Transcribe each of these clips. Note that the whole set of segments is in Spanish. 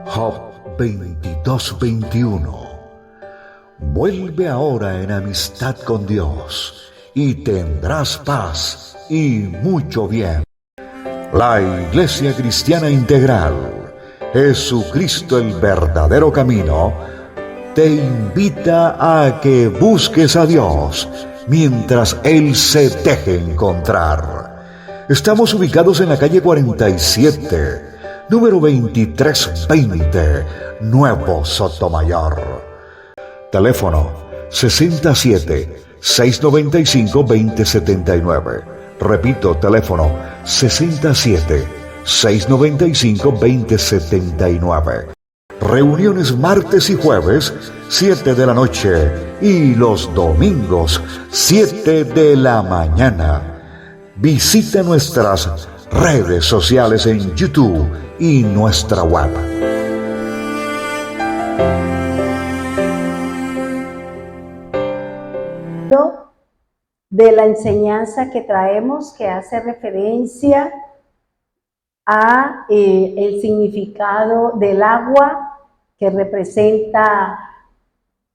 Job 22:21. Vuelve ahora en amistad con Dios y tendrás paz y mucho bien. La Iglesia Cristiana Integral, Jesucristo el verdadero camino, te invita a que busques a Dios mientras Él se deje encontrar. Estamos ubicados en la calle 47, número 2320, Nuevo Sotomayor. Teléfono 67-695-2079. Repito, teléfono 67-695-2079. Reuniones martes y jueves, 7 de la noche, y los domingos, 7 de la mañana. Visita nuestras redes sociales en YouTube y nuestra web. De la enseñanza que traemos, que hace referencia a el significado del agua, que representa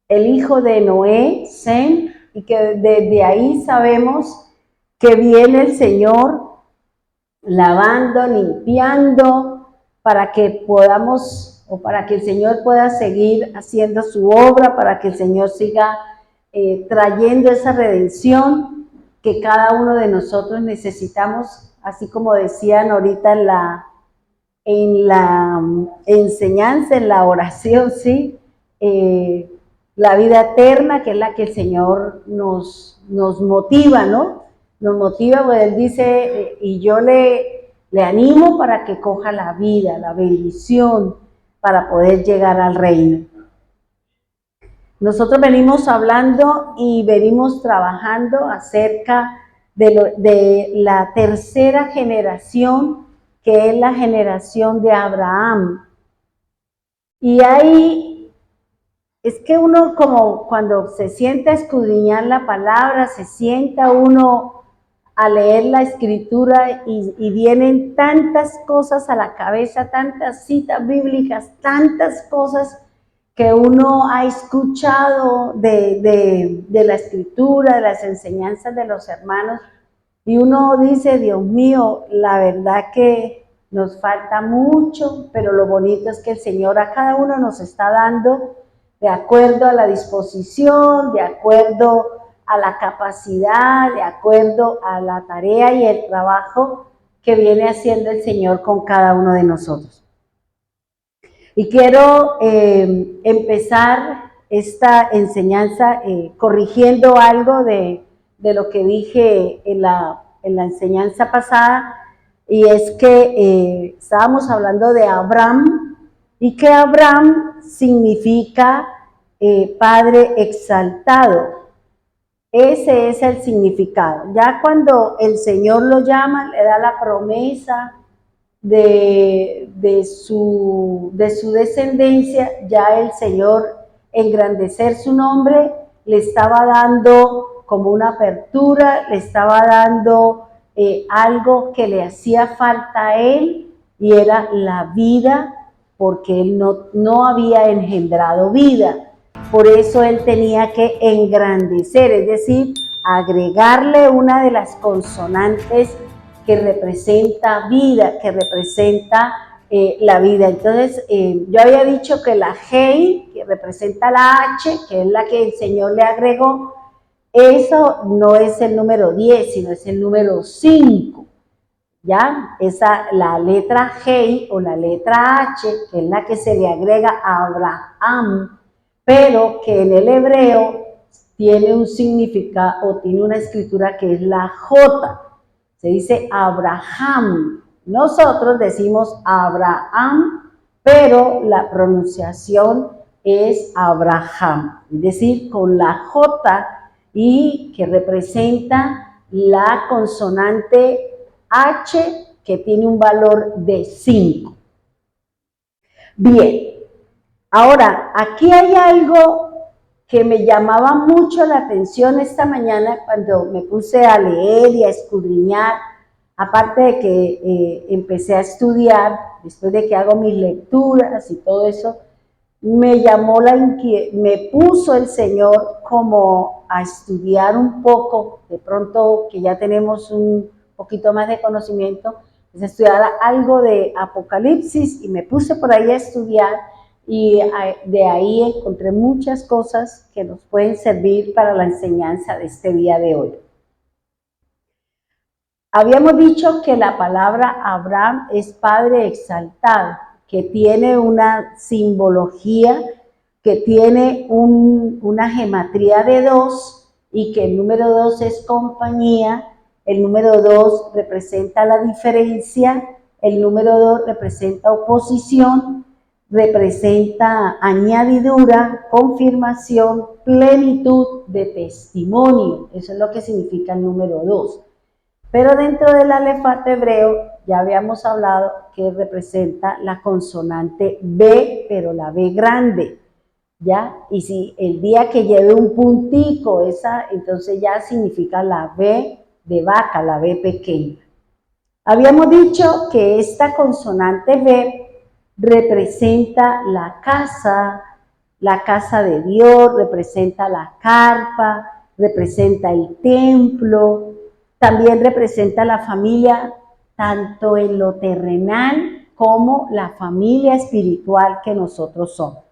el hijo de Noé, Sem, y que desde ahí sabemos que viene el Señor lavando, limpiando, para que podamos, o para que el Señor pueda seguir haciendo su obra, para que el Señor siga trayendo esa redención que cada uno de nosotros necesitamos, así como decían ahorita en la enseñanza, en la oración, ¿sí? La vida eterna, que es la que el Señor nos motiva, ¿no? Nos motiva, pues Él dice, y yo le animo para que coja la vida, la bendición, para poder llegar al reino. Nosotros venimos hablando y venimos trabajando acerca de la tercera generación, que es la generación de Abraham. Y ahí es que uno, como cuando se sienta a escudriñar la palabra, se sienta uno a leer la escritura y vienen tantas cosas a la cabeza, tantas citas bíblicas, tantas cosas que uno ha escuchado de la escritura, de las enseñanzas de los hermanos, y uno dice, Dios mío, la verdad que nos falta mucho, pero lo bonito es que el Señor a cada uno nos está dando de acuerdo a la disposición, de acuerdo a la capacidad, de acuerdo a la tarea y el trabajo que viene haciendo el Señor con cada uno de nosotros. Y quiero empezar esta enseñanza corrigiendo algo de lo que dije en la enseñanza pasada, y es que estábamos hablando de Abraham, y que Abraham significa Padre exaltado. Ese es el significado. Ya cuando el Señor lo llama, le da la promesa de su descendencia, ya el Señor, engrandecer su nombre, le estaba dando como una apertura, le estaba dando algo que le hacía falta a él, y era la vida, porque él no había engendrado vida. Por eso él tenía que engrandecer, es decir, agregarle una de las consonantes que representa vida, que representa la vida. Entonces, yo había dicho que la Hei, que representa la H, que es la que el Señor le agregó, eso no es el número 10, sino es el número 5. ¿Ya? La letra Hei o la letra H, que es la que se le agrega a Abraham, pero que en el hebreo tiene un significado, o tiene una escritura que es la J. Se dice Abraham. Nosotros decimos Abraham, pero la pronunciación es Abraham, es decir, con la J, y que representa la consonante H, que tiene un valor de 5. Bien, ahora, aquí hay algo que me llamaba mucho la atención esta mañana cuando me puse a leer y a escudriñar, aparte de que empecé a estudiar, después de que hago mis lecturas y todo eso, me puso el Señor como a estudiar un poco, de pronto que ya tenemos un poquito más de conocimiento, pues estudiar algo de Apocalipsis y me puse por ahí a estudiar y de ahí encontré muchas cosas que nos pueden servir para la enseñanza de este día de hoy. Habíamos dicho que la palabra Abraham es padre exaltado, que tiene una simbología, que tiene una gematría de 2 y que el número 2 es compañía, el número 2 representa la diferencia, el número 2 representa oposición, representa añadidura, confirmación, plenitud de testimonio. Eso es lo que significa el número 2. Pero dentro del alefato hebreo ya habíamos hablado que representa la consonante B, pero la B grande, ¿ya? Y si el día que lleve un puntico, entonces ya significa la B de vaca, la B pequeña. Habíamos dicho que esta consonante B representa la casa de Dios, representa la carpa, representa el templo, también representa la familia, tanto en lo terrenal como la familia espiritual que nosotros somos.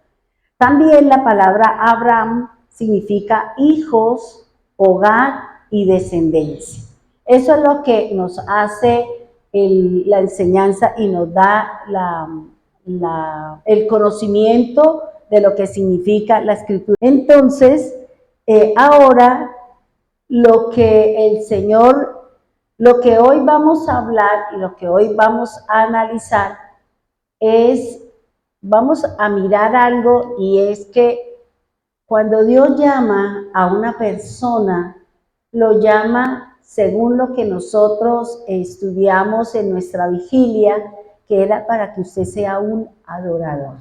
También la palabra Abraham significa hijos, hogar y descendencia. Eso es lo que nos hace la enseñanza y nos da el conocimiento de lo que significa la escritura. Entonces, ahora lo que hoy vamos a hablar y lo que hoy vamos a analizar vamos a mirar algo, y es que cuando Dios llama a una persona, lo llama según lo que nosotros estudiamos en nuestra vigilia, que era para que usted sea un adorador,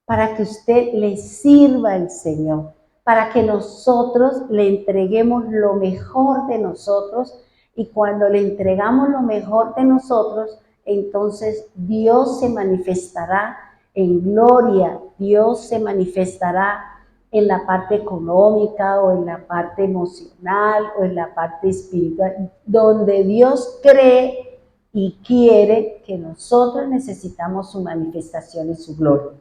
para que usted le sirva al Señor, para que nosotros le entreguemos lo mejor de nosotros, y cuando le entregamos lo mejor de nosotros, entonces Dios se manifestará en gloria, Dios se manifestará en la parte económica o en la parte emocional o en la parte espiritual, donde Dios cree y quiere que nosotros necesitamos su manifestación y su gloria.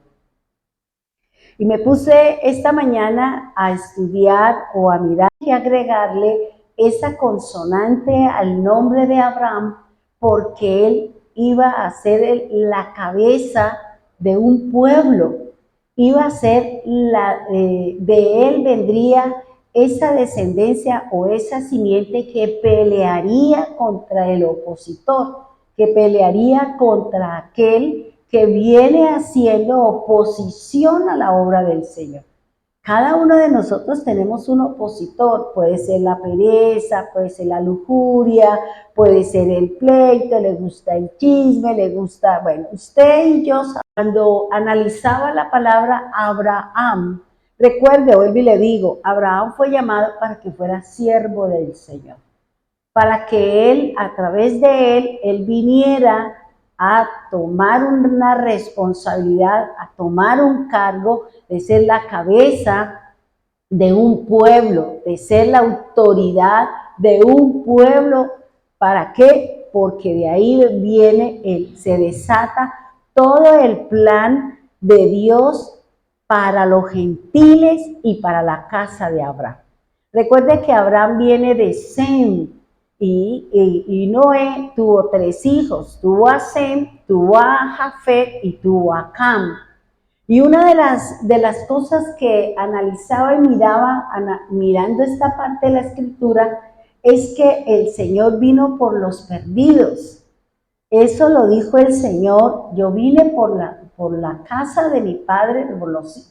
Y me puse esta mañana a estudiar o a mirar y agregarle esa consonante al nombre de Abraham, porque él iba a ser la cabeza de un pueblo, iba a ser de él vendría esa descendencia o esa simiente que pelearía contra el opositor, que pelearía contra aquel que viene haciendo oposición a la obra del Señor. Cada uno de nosotros tenemos un opositor, puede ser la pereza, puede ser la lujuria, puede ser el pleito, le gusta el chisme, le gusta, bueno, usted y yo, cuando analizaba la palabra Abraham, recuerde, vuelvo y le digo, Abraham fue llamado para que fuera siervo del Señor, para que él, a través de él viniera a tomar una responsabilidad, a tomar un cargo de ser la cabeza de un pueblo, de ser la autoridad de un pueblo. ¿Para qué? Porque de ahí se desata todo el plan de Dios para los gentiles y para la casa de Abraham. Recuerde que Abraham viene de Sem, y Noé tuvo 3 hijos, tuvo a Sem, tuvo a Jafet y tuvo a Cam. Y una de las cosas que analizaba y miraba, mirando esta parte de la escritura, es que el Señor vino por los perdidos. Eso lo dijo el Señor: yo vine por la casa de mi Padre,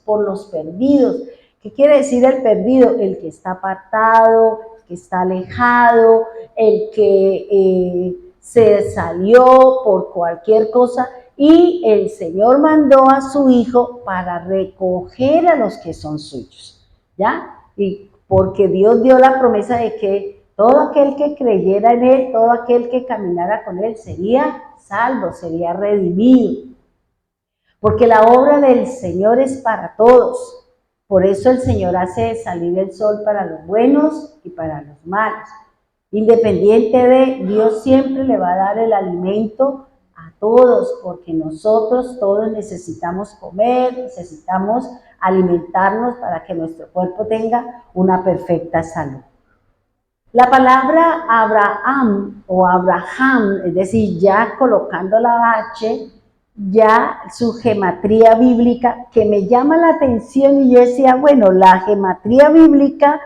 por los perdidos. ¿Qué quiere decir el perdido? El que está apartado, el que está alejado, el que se salió por cualquier cosa y el Señor mandó a su Hijo para recoger a los que son suyos, ¿ya? Y porque Dios dio la promesa de que todo aquel que creyera en Él, todo aquel que caminara con Él sería salvo, sería redimido. Porque la obra del Señor es para todos. Por eso el Señor hace salir el sol para los buenos y para los malos. Independiente de, Dios siempre le va a dar el alimento a todos, porque nosotros todos necesitamos comer, necesitamos alimentarnos para que nuestro cuerpo tenga una perfecta salud. La palabra Abraham o Abraham, es decir, ya colocando la H, ya su gematría bíblica, que me llama la atención y yo decía, bueno, la gematría bíblica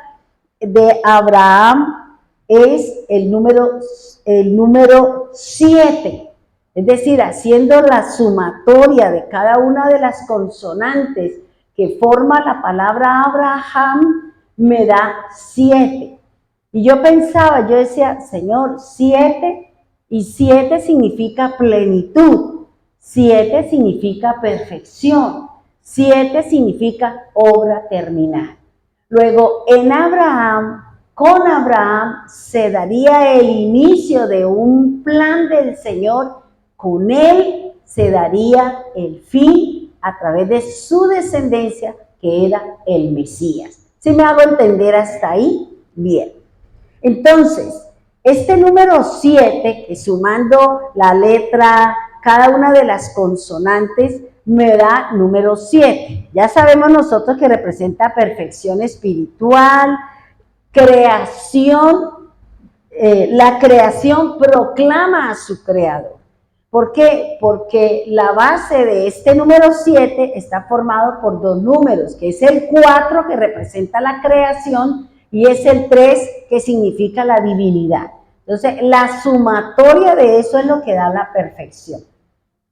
de Abraham es el número 7, es decir, haciendo la sumatoria de cada una de las consonantes que forma la palabra Abraham, me da 7. Y yo pensaba, yo decía, Señor, 7, y 7 significa plenitud, 7 significa perfección, 7 significa obra terminada. Luego, en Abraham, con Abraham, se daría el inicio de un plan del Señor, con él se daría el fin a través de su descendencia, que era el Mesías. ¿Sí me hago entender hasta ahí? Bien. Entonces, este número 7, que sumando la letra, cada una de las consonantes, me da número 7. Ya sabemos nosotros que representa perfección espiritual, creación, la creación proclama a su creador. ¿Por qué? Porque la base de este número 7 está formado por dos números, que es el 4 que representa la creación y es el 3 que significa la divinidad. Entonces, la sumatoria de eso es lo que da la perfección.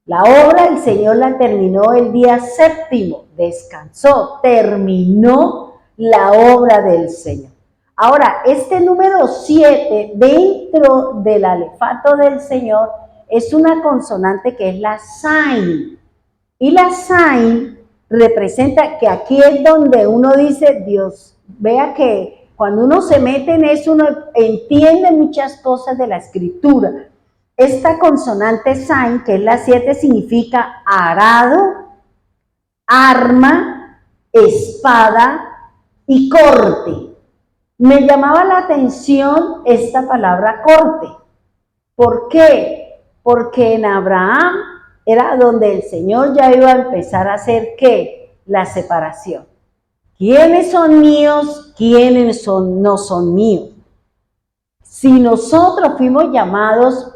La obra el Señor la terminó el día séptimo, descansó, terminó la obra del Señor. Ahora, este número 7 dentro del alefato del Señor es una consonante que es la sin. Y la sin representa que aquí es donde uno dice, Dios, vea que cuando uno se mete en eso, uno entiende muchas cosas de la escritura. Esta consonante sin, que es la 7, significa arado, arma, espada y corte. Me llamaba la atención esta palabra corte. ¿Por qué? Porque en Abraham era donde el Señor ya iba a empezar a hacer ¿qué? La separación. ¿Quiénes son míos? ¿Quiénes no son míos? Si nosotros fuimos llamados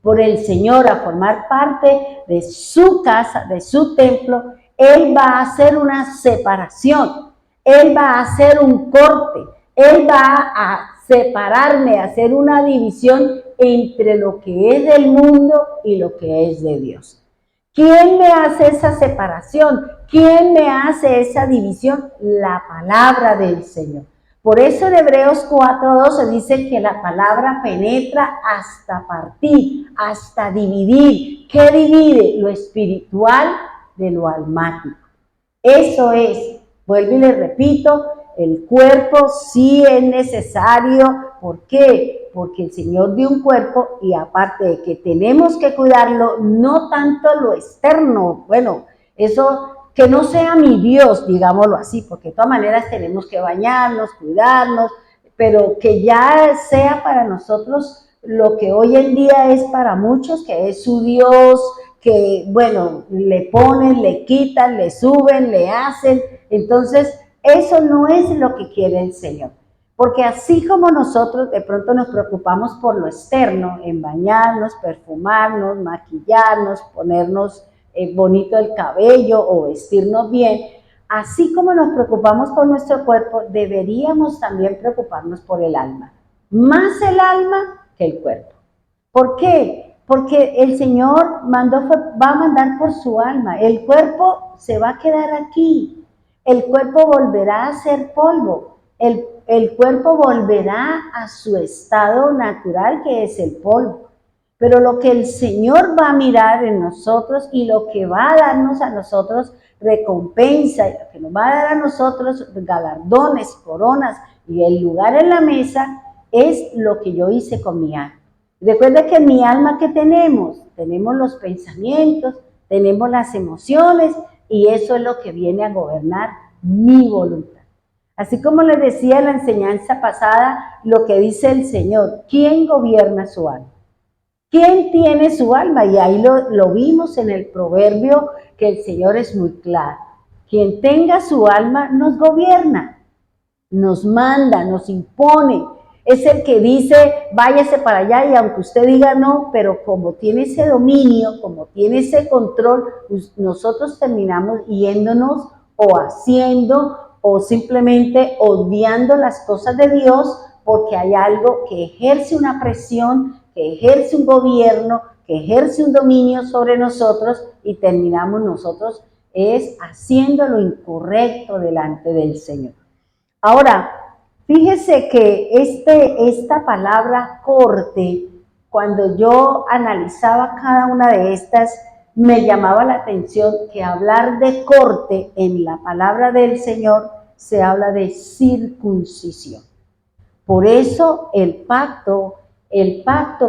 por el Señor a formar parte de su casa, de su templo, Él va a hacer una separación, Él va a hacer un corte, Él va a separarme, a hacer una división entre lo que es del mundo y lo que es de Dios. ¿Quién me hace esa separación? ¿Quién me hace esa división? La palabra del Señor. Por eso en Hebreos 4:12 dice que la palabra penetra hasta partir, hasta dividir. ¿Qué divide? Lo espiritual de lo almático. Eso es, vuelvo y le repito, el cuerpo sí es necesario. ¿Por qué? Porque el Señor dio un cuerpo y aparte de que tenemos que cuidarlo, no tanto lo externo, bueno, eso que no sea mi Dios, digámoslo así, porque de todas maneras tenemos que bañarnos, cuidarnos, pero que ya sea para nosotros lo que hoy en día es para muchos, que es su Dios, que bueno, le ponen, le quitan, le suben, le hacen, entonces eso no es lo que quiere el Señor. Porque así como nosotros de pronto nos preocupamos por lo externo, en bañarnos, perfumarnos, maquillarnos, ponernos bonito el cabello o vestirnos bien, así como nos preocupamos por nuestro cuerpo, deberíamos también preocuparnos por el alma. Más el alma que el cuerpo. ¿Por qué? Porque el Señor va a mandar por su alma. El cuerpo se va a quedar aquí. El cuerpo volverá a ser polvo. El cuerpo volverá a su estado natural, que es el polvo. pero lo que el Señor va a mirar en nosotros y lo que va a darnos a nosotros recompensa, y lo que nos va a dar a nosotros galardones, coronas y el lugar en la mesa, es lo que yo hice con mi alma. Recuerda que en mi alma, ¿qué tenemos? Tenemos los pensamientos, tenemos las emociones, y eso es lo que viene a gobernar mi voluntad. Así como les decía en la enseñanza pasada, lo que dice el Señor: ¿quién gobierna su alma? ¿Quién tiene su alma? Y ahí lo vimos en el proverbio, que el Señor es muy claro. Quien tenga su alma nos gobierna, nos manda, nos impone. Es el que dice, váyase para allá, y aunque usted diga no, pero como tiene ese dominio, como tiene ese control, pues nosotros terminamos yéndonos o haciendo o simplemente odiando las cosas de Dios, porque hay algo que ejerce una presión, que ejerce un gobierno, que ejerce un dominio sobre nosotros, y terminamos nosotros haciendo lo incorrecto delante del Señor. Ahora, fíjese que esta palabra corte, cuando yo analizaba cada una de estas, me llamaba la atención que hablar de corte en la palabra del Señor se habla de circuncisión. Por eso el pacto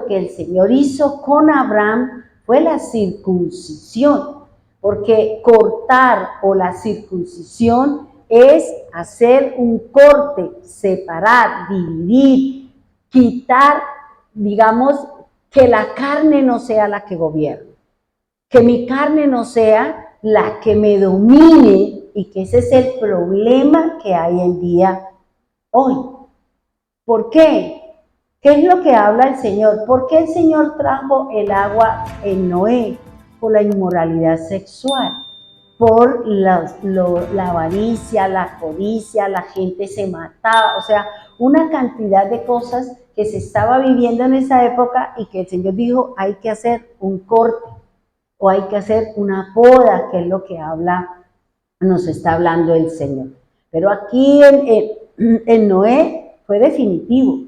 que el Señor hizo con Abraham fue la circuncisión, porque cortar o la circuncisión es hacer un corte, separar, dividir, quitar, digamos, que la carne no sea la que gobierne, que mi carne no sea la que me domine, y que ese es el problema que hay en día hoy. ¿Por qué? ¿Qué es lo que habla el Señor? ¿Por qué el Señor trajo el agua en Noé? Por la inmoralidad sexual, por la avaricia, la codicia, la gente se mataba, o sea, una cantidad de cosas que se estaba viviendo en esa época, y que el Señor dijo, hay que hacer un corte, o hay que hacer una poda, que es lo que nos está hablando el Señor. Pero aquí en Noé fue definitivo.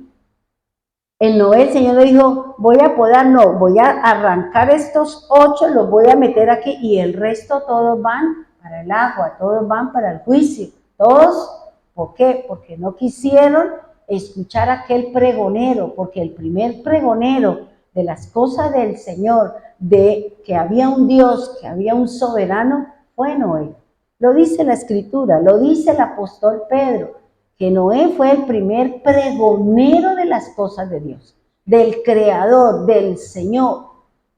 En Noé el Señor le dijo, voy a podar, no, voy a arrancar estos 8, los voy a meter aquí, y el resto todos van para el agua, todos van para el juicio, todos. ¿Por qué? Porque no quisieron escuchar a aquel pregonero, porque el primer pregonero de las cosas del Señor, de que había un Dios, que había un soberano, fue Noé. Lo dice la Escritura, lo dice el apóstol Pedro, que Noé fue el primer pregonero de las cosas de Dios, del Creador, del Señor,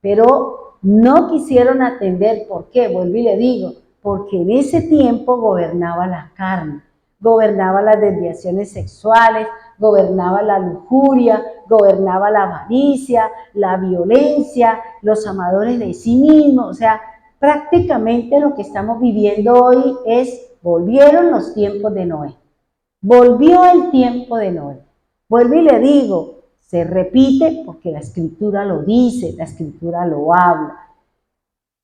pero no quisieron atender. ¿Por qué? Vuelvo y le digo, porque en ese tiempo gobernaba la carne, gobernaba las desviaciones sexuales, gobernaba la lujuria, gobernaba la avaricia, la violencia, los amadores de sí mismos. O sea, prácticamente lo que estamos viviendo hoy volvieron los tiempos de Noé. Volvió el tiempo de Noé. Vuelvo y le digo, se repite porque la Escritura lo dice, la Escritura lo habla.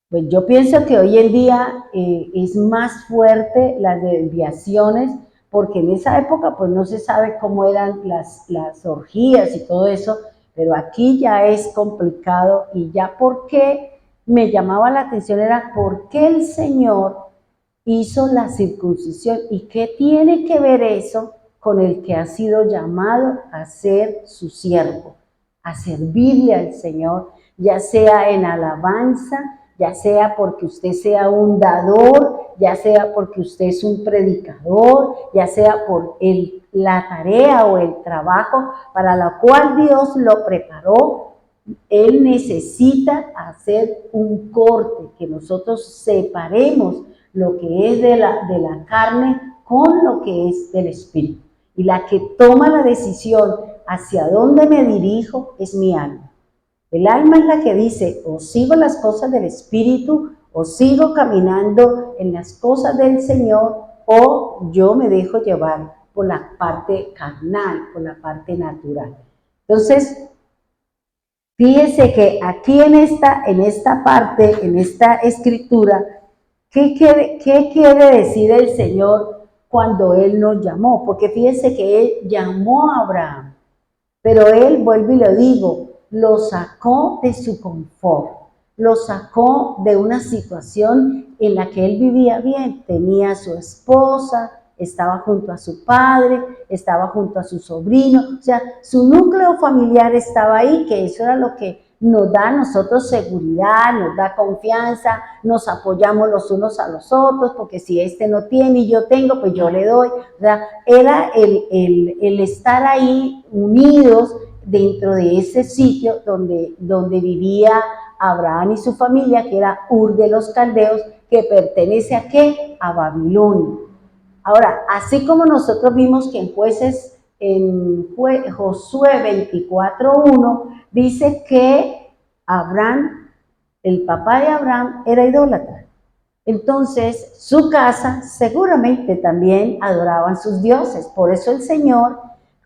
Pues yo pienso que hoy en día es más fuerte las desviaciones, porque en esa época pues no se sabe cómo eran las orgías y todo eso, pero aquí ya es complicado. Y ya porque me llamaba la atención era por qué el Señor hizo la circuncisión, y qué tiene que ver eso con el que ha sido llamado a ser su siervo, a servirle al Señor, ya sea en alabanza, ya sea porque usted sea un dador, ya sea porque usted es un predicador, ya sea por la tarea o el trabajo para la cual Dios lo preparó. Él necesita hacer un corte, que nosotros separemos lo que es de la carne con lo que es del Espíritu. Y la que toma la decisión hacia dónde me dirijo es mi alma. El alma es la que dice, o sigo las cosas del Espíritu, o sigo caminando en las cosas del Señor, o yo me dejo llevar por la parte carnal, por la parte natural. Entonces, fíjese que aquí en esta parte, en esta escritura, ¿qué quiere decir el Señor cuando Él nos llamó? Porque fíjese que Él llamó a Abraham, pero Él, vuelvo y lo digo, lo sacó de su confort, lo sacó de una situación en la que él vivía bien. Tenía a su esposa, estaba junto a su padre, estaba junto a su sobrino, o sea, su núcleo familiar estaba ahí, que eso era lo que nos da a nosotros seguridad, nos da confianza, nos apoyamos los unos a los otros, porque si este no tiene y yo tengo, pues yo le doy. O sea, era el estar ahí unidos dentro de ese sitio donde vivía Abraham y su familia, que era Ur de los Caldeos, que pertenece ¿a qué? A Babilonia. Ahora, así como nosotros vimos que en Jueces, en Josué 24:1, dice que Abraham, el papá de Abraham, era idólatra. Entonces, su casa seguramente también adoraban sus dioses. Por eso el Señor,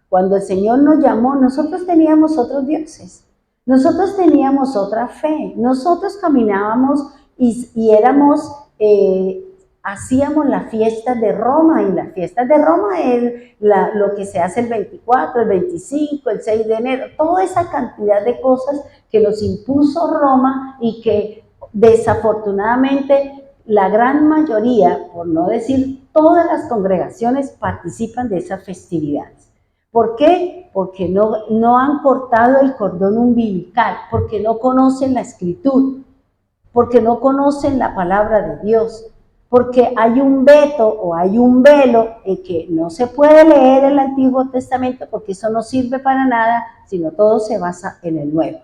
cuando el Señor nos llamó, nosotros teníamos otros dioses. Nosotros teníamos otra fe. Nosotros caminábamos y éramos... hacíamos la fiesta de Roma, y la fiesta de Roma es lo que se hace el 24, el 25, el 6 de enero, toda esa cantidad de cosas que nos impuso Roma y que desafortunadamente la gran mayoría, por no decir todas las congregaciones, participan de esas festividades. ¿Por qué? Porque no han cortado el cordón umbilical, porque no conocen la Escritura, porque no conocen la palabra de Dios, porque hay un veto o hay un velo en que no se puede leer el Antiguo Testamento porque eso no sirve para nada, sino todo se basa en el Nuevo.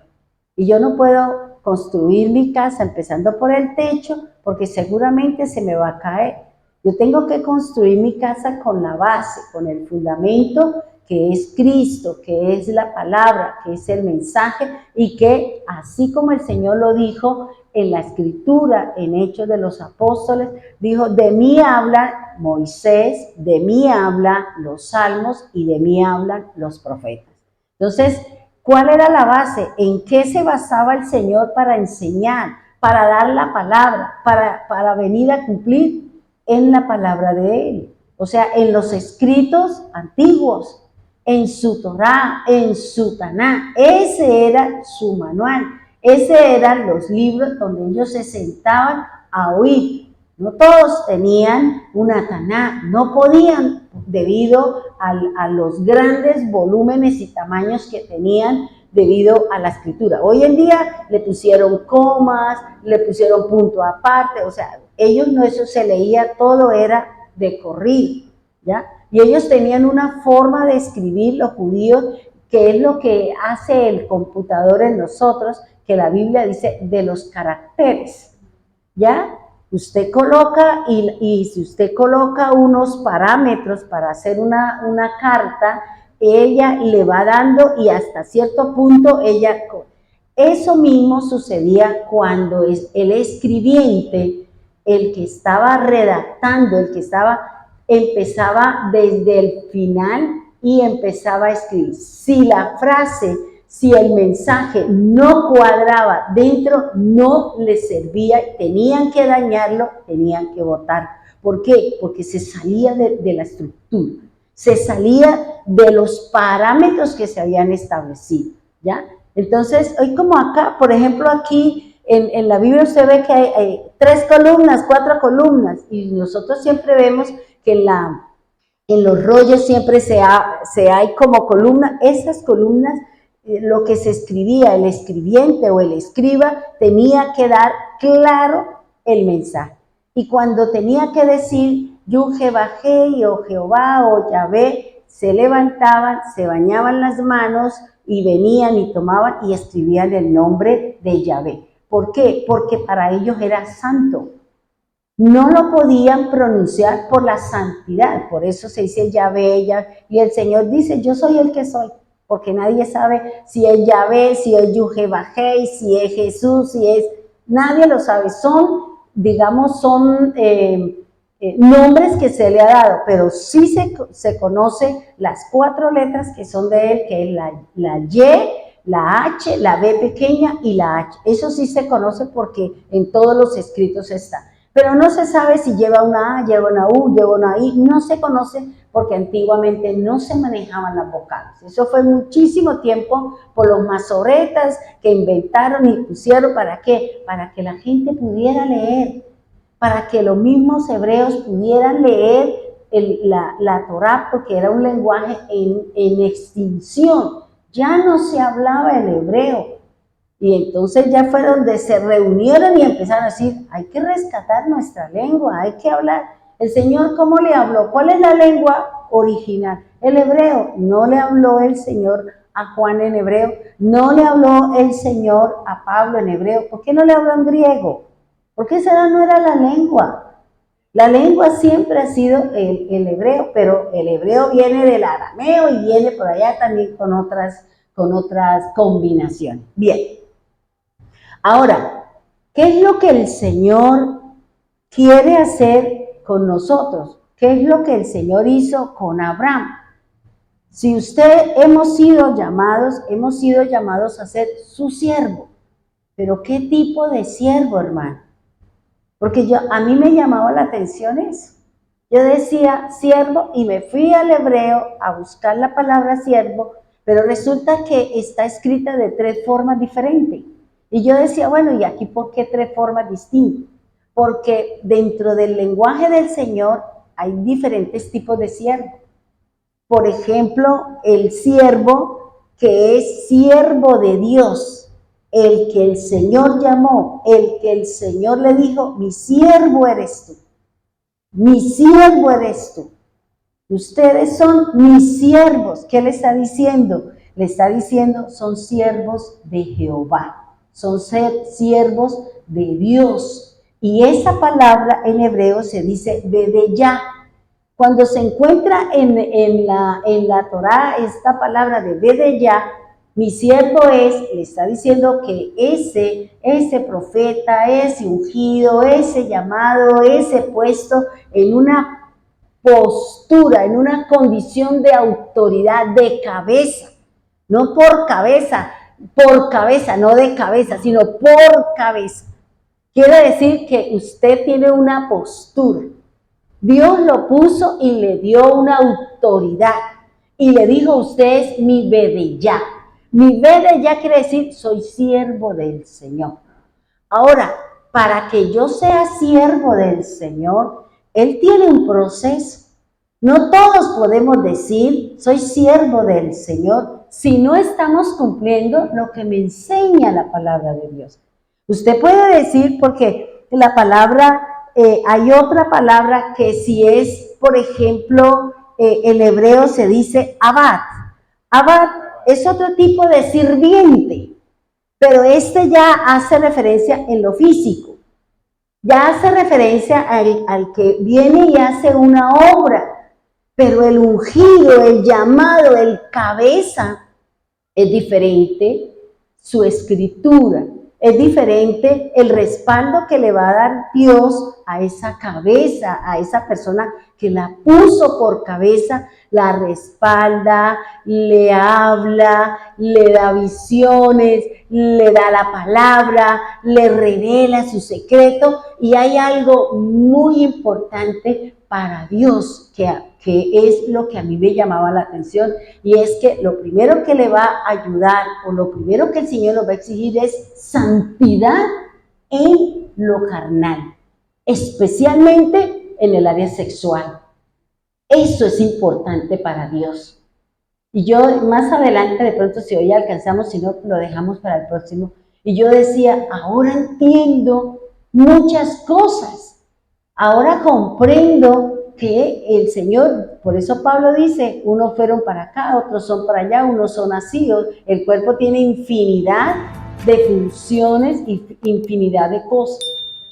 Y yo no puedo construir mi casa empezando por el techo porque seguramente se me va a caer. Yo tengo que construir mi casa con la base, con el fundamento que es Cristo, que es la palabra, que es el mensaje, y que así como el Señor lo dijo en la Escritura, en Hechos de los Apóstoles, dijo, de mí habla Moisés, de mí hablan los salmos y de mí hablan los profetas. Entonces, ¿cuál era la base? ¿En qué se basaba el Señor para enseñar, para dar la palabra, para venir a cumplir? En la palabra de Él, o sea, en los escritos antiguos, en su Torá, en su Taná. Ese era su manual, ese eran los libros donde ellos se sentaban a oír. No todos tenían una Taná, no podían debido a los grandes volúmenes y tamaños que tenían debido a la escritura. Hoy en día le pusieron comas, le pusieron punto aparte, o sea, ellos no, eso se leía, todo era de corrido, ¿ya? Y ellos tenían una forma de escribir, los judíos, que es lo que hace el computador en nosotros, que la Biblia dice de los caracteres, ¿ya? Usted coloca, y si usted coloca unos parámetros para hacer una carta, ella le va dando y hasta cierto punto ella... Eso mismo sucedía cuando el escribiente, el que estaba redactando, empezaba desde el final y empezaba a escribir. Si la frase, si el mensaje no cuadraba dentro, no les servía, tenían que dañarlo, tenían que botar. ¿Por qué? Porque se salía de la estructura, se salía de los parámetros que se habían establecido, ¿ya? Entonces, hoy como acá, por ejemplo, aquí en la Biblia usted ve que hay 3 columnas, 4 columnas, y nosotros siempre vemos que en los rollos siempre se hay como columna. Esas columnas, lo que se escribía, el escribiente o el escriba tenía que dar claro el mensaje. Y cuando tenía que decir Yuhebajei o Jehová o Yahvé, se levantaban, se bañaban las manos y venían y tomaban y escribían el nombre de Yahvé. ¿Por qué? Porque para ellos era santo. No lo podían pronunciar por la santidad, por eso se dice Yahvé, y el Señor dice, yo soy el que soy, porque nadie sabe si es Yahvé, si es Yuhebajei, si es Jesús, nadie lo sabe, digamos, son nombres que se le ha dado, pero sí se conoce las 4 letras que son de él, que es la Y, la H, la B pequeña y la H. Eso sí se conoce porque en todos los escritos está. Pero no se sabe si lleva una A, lleva una U, lleva una I, no se conoce porque antiguamente no se manejaban las vocales. Eso fue muchísimo tiempo por los masoretas que inventaron y pusieron, ¿para qué? Para que la gente pudiera leer, para que los mismos hebreos pudieran leer la Torá, porque era un lenguaje en extinción. Ya no se hablaba el hebreo. Y entonces ya fue donde se reunieron y empezaron a decir, hay que rescatar nuestra lengua, hay que hablar. El Señor, ¿cómo le habló? ¿Cuál es la lengua original? El hebreo. No le habló el Señor a Juan en hebreo, no le habló el Señor a Pablo en hebreo. ¿Por qué no le habló en griego? Porque esa no era la lengua. La lengua siempre ha sido el hebreo, pero el hebreo viene del arameo y viene por allá también con otras combinaciones. Bien. Ahora, ¿qué es lo que el Señor quiere hacer con nosotros? ¿Qué es lo que el Señor hizo con Abraham? Si hemos sido llamados a ser su siervo. Pero ¿qué tipo de siervo, hermano? Porque a mí me llamaba la atención eso. Yo decía siervo y me fui al hebreo a buscar la palabra siervo, pero resulta que está escrita de 3 formas diferentes. Y yo decía, bueno, ¿y aquí por qué 3 formas distintas? Porque dentro del lenguaje del Señor hay diferentes tipos de siervo. Por ejemplo, el siervo que es siervo de Dios, el que el Señor llamó, el que el Señor le dijo, mi siervo eres tú, mi siervo eres tú. Ustedes son mis siervos. ¿Qué le está diciendo? Le está diciendo, son siervos de Jehová, son siervos de Dios. Y esa palabra en hebreo se dice bedeyá. Cuando se encuentra en la Torá esta palabra de bedeyá, mi siervo le está diciendo que ese profeta, ese ungido, ese llamado, ese puesto en una postura, en una condición de autoridad, de cabeza, no por cabeza, no de cabeza, sino por cabeza. Quiere decir que usted tiene una postura. Dios lo puso y le dio una autoridad y le dijo, usted es mi bedeyá. Mi bedeyá quiere decir, soy siervo del Señor. Ahora, para que yo sea siervo del Señor, Él tiene un proceso. No todos podemos decir, soy siervo del Señor, si no estamos cumpliendo lo que me enseña la palabra de Dios. Usted puede decir, porque la palabra, hay otra palabra que si es, por ejemplo, el hebreo se dice abad. Abad es otro tipo de sirviente, pero este ya hace referencia en lo físico. Ya hace referencia al que viene y hace una obra. Pero el ungido, el llamado, el cabeza, es diferente su escritura, es diferente el respaldo que le va a dar Dios a esa cabeza, a esa persona que la puso por cabeza, la respalda, le habla, le da visiones, le da la palabra, le revela su secreto. Y hay algo muy importante para Dios que es lo que a mí me llamaba la atención, y es que lo primero que le va a ayudar o lo primero que el Señor nos va a exigir es santidad en lo carnal, especialmente en el área sexual. Eso es importante para Dios. Y yo más adelante, de pronto si hoy alcanzamos, si no lo dejamos para el próximo, y yo decía, ahora entiendo muchas cosas, ahora comprendo que el Señor, por eso Pablo dice, unos fueron para acá, otros son para allá, unos son así. El cuerpo tiene infinidad de funciones y infinidad de cosas.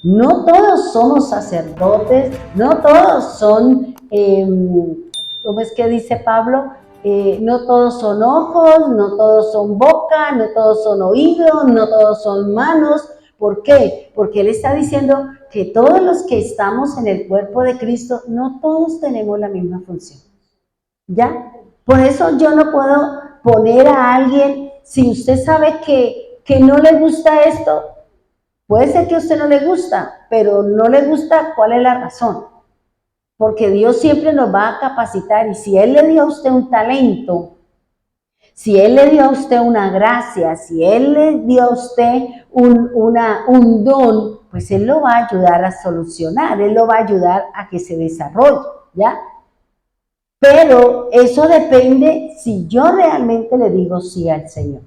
No todos somos sacerdotes, no todos son, ¿cómo es que dice Pablo? No todos son ojos, no todos son boca, no todos son oídos, no todos son manos. ¿Por qué? Porque Él está diciendo que todos los que estamos en el cuerpo de Cristo, no todos tenemos la misma función. ¿Ya? Por eso yo no puedo poner a alguien, si usted sabe que no le gusta esto, puede ser que a usted no le gusta, pero no le gusta, ¿cuál es la razón? porque Dios siempre nos va a capacitar, y si Él le dio a usted un talento, si Él le dio a usted una gracia, si Él le dio a usted un don, pues Él lo va a ayudar a solucionar, Él lo va a ayudar a que se desarrolle, ¿ya? Pero eso depende si yo realmente le digo sí al Señor.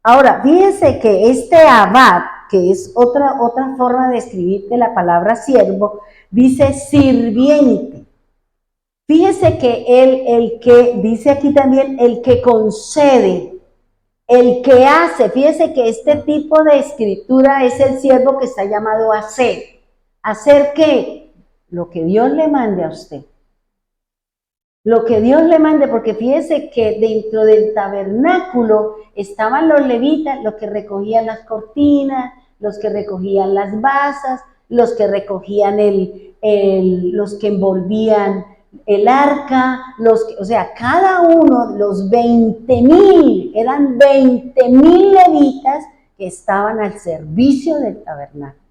Ahora, fíjense que este abad, que es otra forma de escribir de la palabra siervo, dice sirviente. Fíjese que el que, dice aquí también, el que concede, el que hace, fíjese que este tipo de escritura es el siervo que está llamado a hacer. ¿Hacer qué? Lo que Dios le mande a usted. Lo que Dios le mande, porque fíjese que dentro del tabernáculo estaban los levitas, los que recogían las cortinas, los que recogían las basas, los que recogían los que envolvían el arca, o sea, cada uno, los 20,000, eran 20,000 levitas que estaban al servicio del tabernáculo.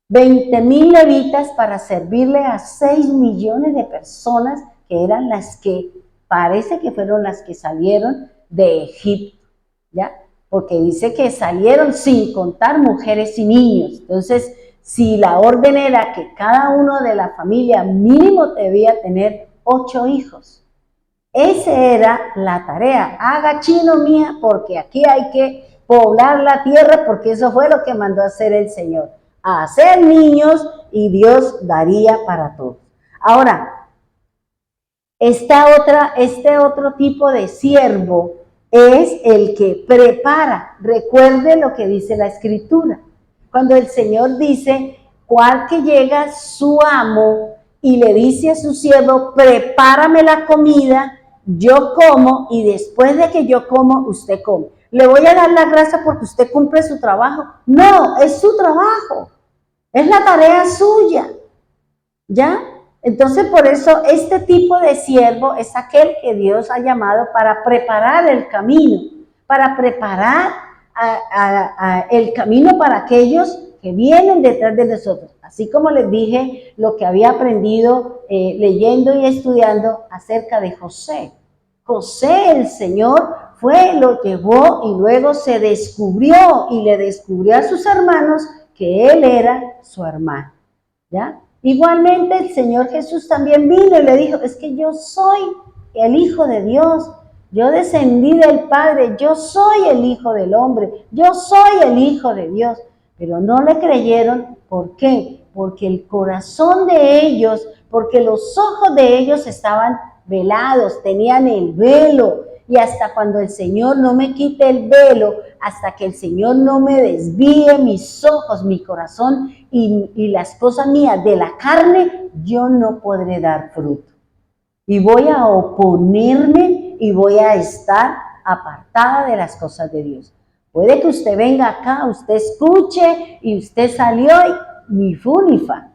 20,000 levitas para servirle a 6 millones de personas que eran las que, parece que fueron las que salieron de Egipto, ¿ya? Porque dice que salieron sin contar mujeres y niños. Entonces, si la orden era que cada uno de la familia mínimo debía tener 8 hijos, esa era la tarea. Haga chino mía, porque aquí hay que poblar la tierra, porque eso fue lo que mandó a hacer el Señor. A hacer niños, y Dios daría para todos. Ahora, este otro tipo de siervo es el que prepara. Recuerde lo que dice la Escritura. Cuando el Señor dice, cual que llega su amo y le dice a su siervo, prepárame la comida, yo como, y después de que yo como, usted come. ¿Le voy a dar la gracia porque usted cumple su trabajo? No, es su trabajo. Es la tarea suya. ¿Ya? Entonces, por eso, este tipo de siervo es aquel que Dios ha llamado para preparar el camino, para preparar el camino para aquellos que vienen detrás de nosotros. Así como les dije lo que había aprendido leyendo y estudiando acerca de José. José, el Señor, lo llevó y luego se descubrió y le descubrió a sus hermanos que él era su hermano, ¿ya? Igualmente el Señor Jesús también vino y le dijo, es que yo soy el Hijo de Dios, yo descendí del Padre, yo soy el Hijo del Hombre, yo soy el Hijo de Dios. Pero no le creyeron, ¿por qué? Porque el corazón de ellos, porque los ojos de ellos estaban velados, tenían el velo. Y hasta cuando el Señor no me quite el velo, hasta que el Señor no me desvíe mis ojos, mi corazón y las cosas mías de la carne, yo no podré dar fruto. Y voy a oponerme y voy a estar apartada de las cosas de Dios. Puede que usted venga acá, usted escuche y usted salió y ni fu ni fa.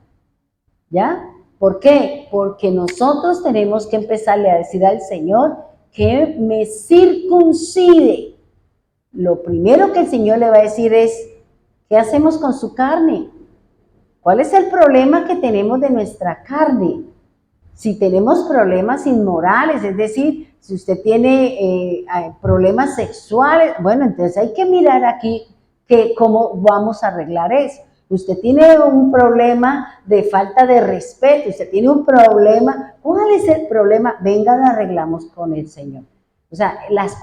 ¿Ya? ¿Por qué? Porque nosotros tenemos que empezarle a decir al Señor que me circuncide. Lo primero que el Señor le va a decir es, ¿qué hacemos con su carne? ¿Cuál es el problema que tenemos de nuestra carne? Si tenemos problemas inmorales, es decir, si usted tiene problemas sexuales, bueno, entonces hay que mirar aquí cómo vamos a arreglar eso. Usted tiene un problema de falta de respeto, usted tiene un problema, ¿cuál es el problema? Venga, lo arreglamos con el Señor. O sea, las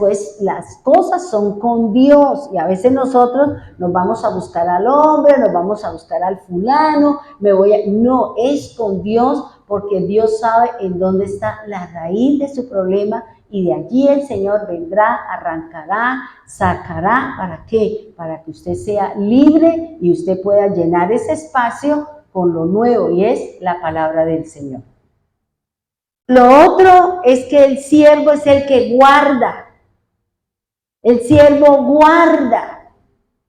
cosas son con Dios y a veces nosotros nos vamos a buscar al hombre, nos vamos a buscar al fulano, no, es con Dios porque Dios sabe en dónde está la raíz de su problema y de allí el Señor vendrá, arrancará, sacará, ¿para qué? Para que usted sea libre y usted pueda llenar ese espacio con lo nuevo y es la palabra del Señor. Lo otro es que el siervo es el que guarda. El siervo guarda.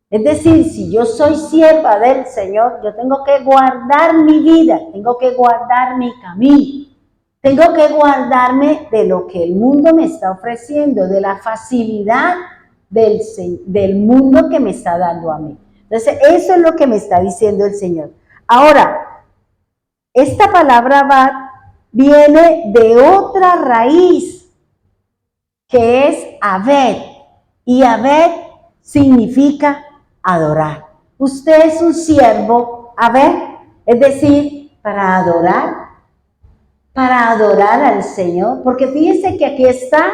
Es decir, si yo soy sierva del Señor, yo tengo que guardar mi vida, tengo que guardar mi camino. Tengo que guardarme de lo que el mundo me está ofreciendo, de la facilidad del mundo que me está dando a mí. Entonces, eso es lo que me está diciendo el Señor. Ahora, esta palabra va viene de otra raíz, que es Abed. Y Abed significa adorar. Usted es un siervo, Abed, es decir, para adorar al Señor. Porque fíjense que aquí está,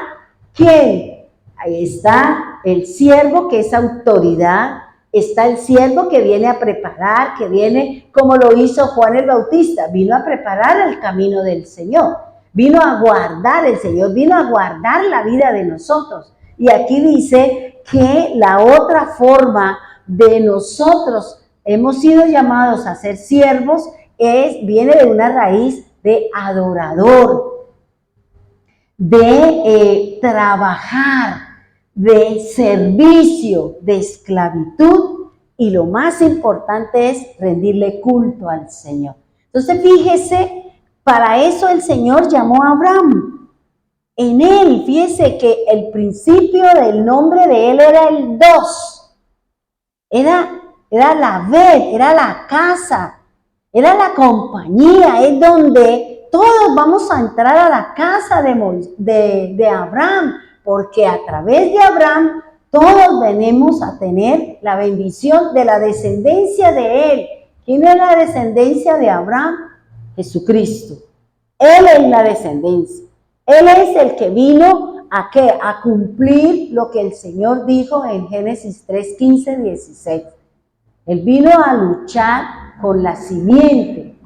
¿quién? Ahí está el siervo, que es autoridad. Está el siervo que viene a preparar, que viene como lo hizo Juan el Bautista, vino a preparar el camino del Señor, vino a guardar el Señor, vino a guardar la vida de nosotros. Y aquí dice que la otra forma de nosotros hemos sido llamados a ser siervos viene de una raíz de adorador, de trabajar, de servicio, de esclavitud, y lo más importante es rendirle culto al Señor. Entonces fíjese, para eso el Señor llamó a Abraham. En él, fíjese que el principio del nombre de él era el dos. Era la ved, era la casa, era la compañía, es donde todos vamos a entrar a la casa de Abraham, porque a través de Abraham todos venimos a tener la bendición de la descendencia de él. ¿Quién es la descendencia de Abraham? Jesucristo. Él es la descendencia. Él es el que vino ¿a qué? A cumplir lo que el Señor dijo en Génesis 3, 15, 16. Él vino a luchar con la simiente,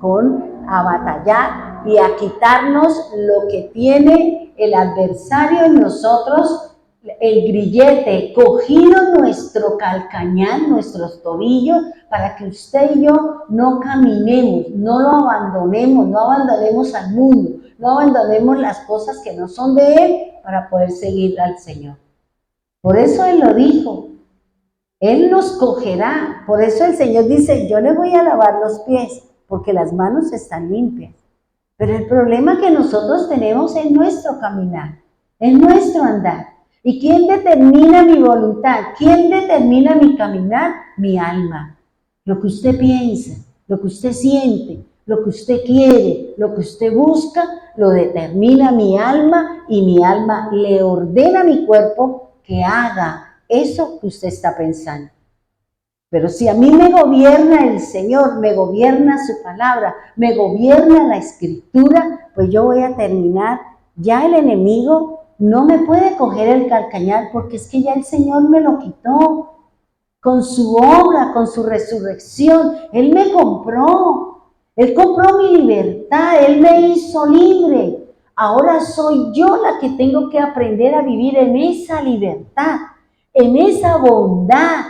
a batallar y a quitarnos lo que tiene el adversario en nosotros, el grillete, cogido nuestro calcañar, nuestros tobillos, para que usted y yo no caminemos, no lo abandonemos, no abandonemos al mundo, no abandonemos las cosas que no son de Él para poder seguir al Señor. Por eso Él lo dijo, Él nos cogerá. Por eso el Señor dice, yo le voy a lavar los pies, porque las manos están limpias. Pero el problema que nosotros tenemos es nuestro caminar, es nuestro andar. ¿Y quién determina mi voluntad? ¿Quién determina mi caminar? Mi alma. Lo que usted piensa, lo que usted siente, lo que usted quiere, lo que usted busca, lo determina mi alma, y mi alma le ordena a mi cuerpo que haga eso que usted está pensando. Pero si a mí me gobierna el Señor, me gobierna su palabra, me gobierna la escritura, pues yo voy a terminar. Ya el enemigo no me puede coger el calcañar, porque es que ya el Señor me lo quitó. Con su obra, con su resurrección, Él me compró. Él compró mi libertad, Él me hizo libre. Ahora soy yo la que tengo que aprender a vivir en esa libertad, en esa bondad.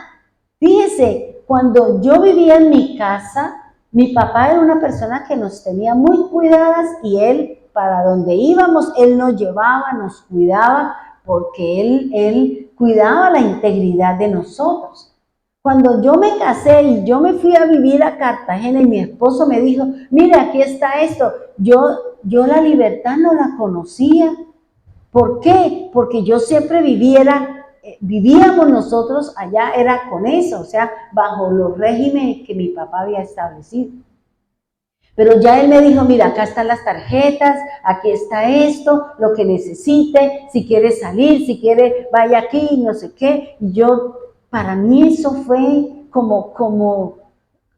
Fíjese, cuando yo vivía en mi casa, mi papá era una persona que nos tenía muy cuidadas, y él, para donde íbamos, él nos llevaba, nos cuidaba, porque él cuidaba la integridad de nosotros. Cuando yo me casé y yo me fui a vivir a Cartagena y mi esposo me dijo, mira, aquí está esto, yo la libertad no la conocía. ¿Por qué? Porque yo siempre vivíamos nosotros allá, era con eso, o sea, bajo los regímenes que mi papá había establecido. Pero ya él me dijo, mira, acá están las tarjetas, aquí está esto, lo que necesite, si quiere salir, si quiere, vaya aquí, no sé qué. Y para mí eso fue como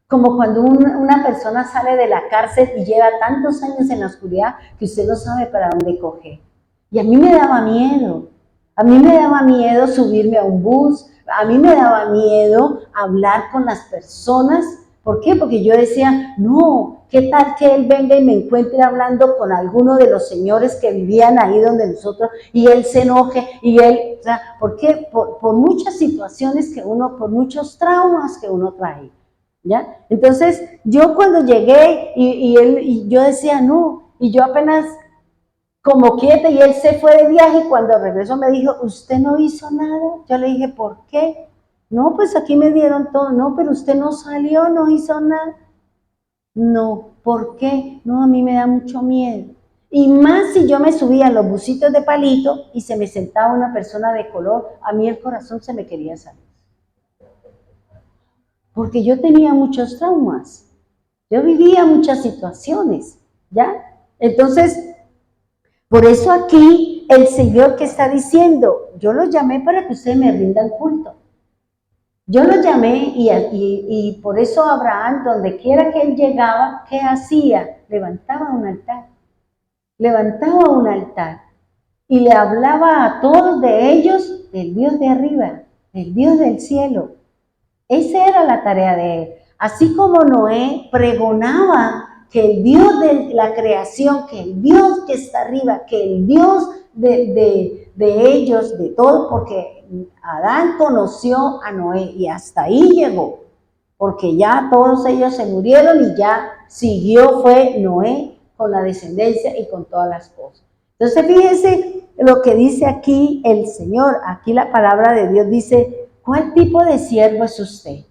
cuando una persona sale de la cárcel y lleva tantos años en la oscuridad que usted no sabe para dónde coger. Y a mí me daba miedo subirme a un bus, a mí me daba miedo hablar con las personas. ¿Por qué? Porque yo decía, no, ¿qué tal que él venga y me encuentre hablando con alguno de los señores que vivían ahí donde nosotros, y él se enoje, y él, o sea, ¿por qué? Por muchas situaciones por muchos traumas que uno trae, ¿ya? Entonces, yo cuando llegué, y yo decía, no, y yo apenas como quieta, y él se fue de viaje, y cuando regresó me dijo, ¿usted no hizo nada? Yo le dije, ¿por qué? No, pues aquí me dieron todo. No, pero usted no salió, no hizo nada. No, ¿por qué? No, a mí me da mucho miedo. Y más si yo me subía a los busitos de palito y se me sentaba una persona de color, a mí el corazón se me quería salir. Porque yo tenía muchos traumas. Yo vivía muchas situaciones, ¿ya? Entonces, por eso aquí el Señor que está diciendo, yo los llamé para que ustedes me rindan culto. Yo lo llamé y por eso Abraham, donde quiera que él llegaba, ¿qué hacía? Levantaba un altar. Levantaba un altar y le hablaba a todos de ellos del Dios de arriba, del Dios del cielo. Esa era la tarea de él. Así como Noé pregonaba que el Dios de la creación, que el Dios que está arriba, que el Dios de ellos, de todo, porque Adán conoció a Noé y hasta ahí llegó, porque ya todos ellos se murieron y ya siguió fue Noé con la descendencia y con todas las cosas. Entonces fíjense lo que dice aquí el Señor, aquí la palabra de Dios dice, ¿cuál tipo de siervo es usted?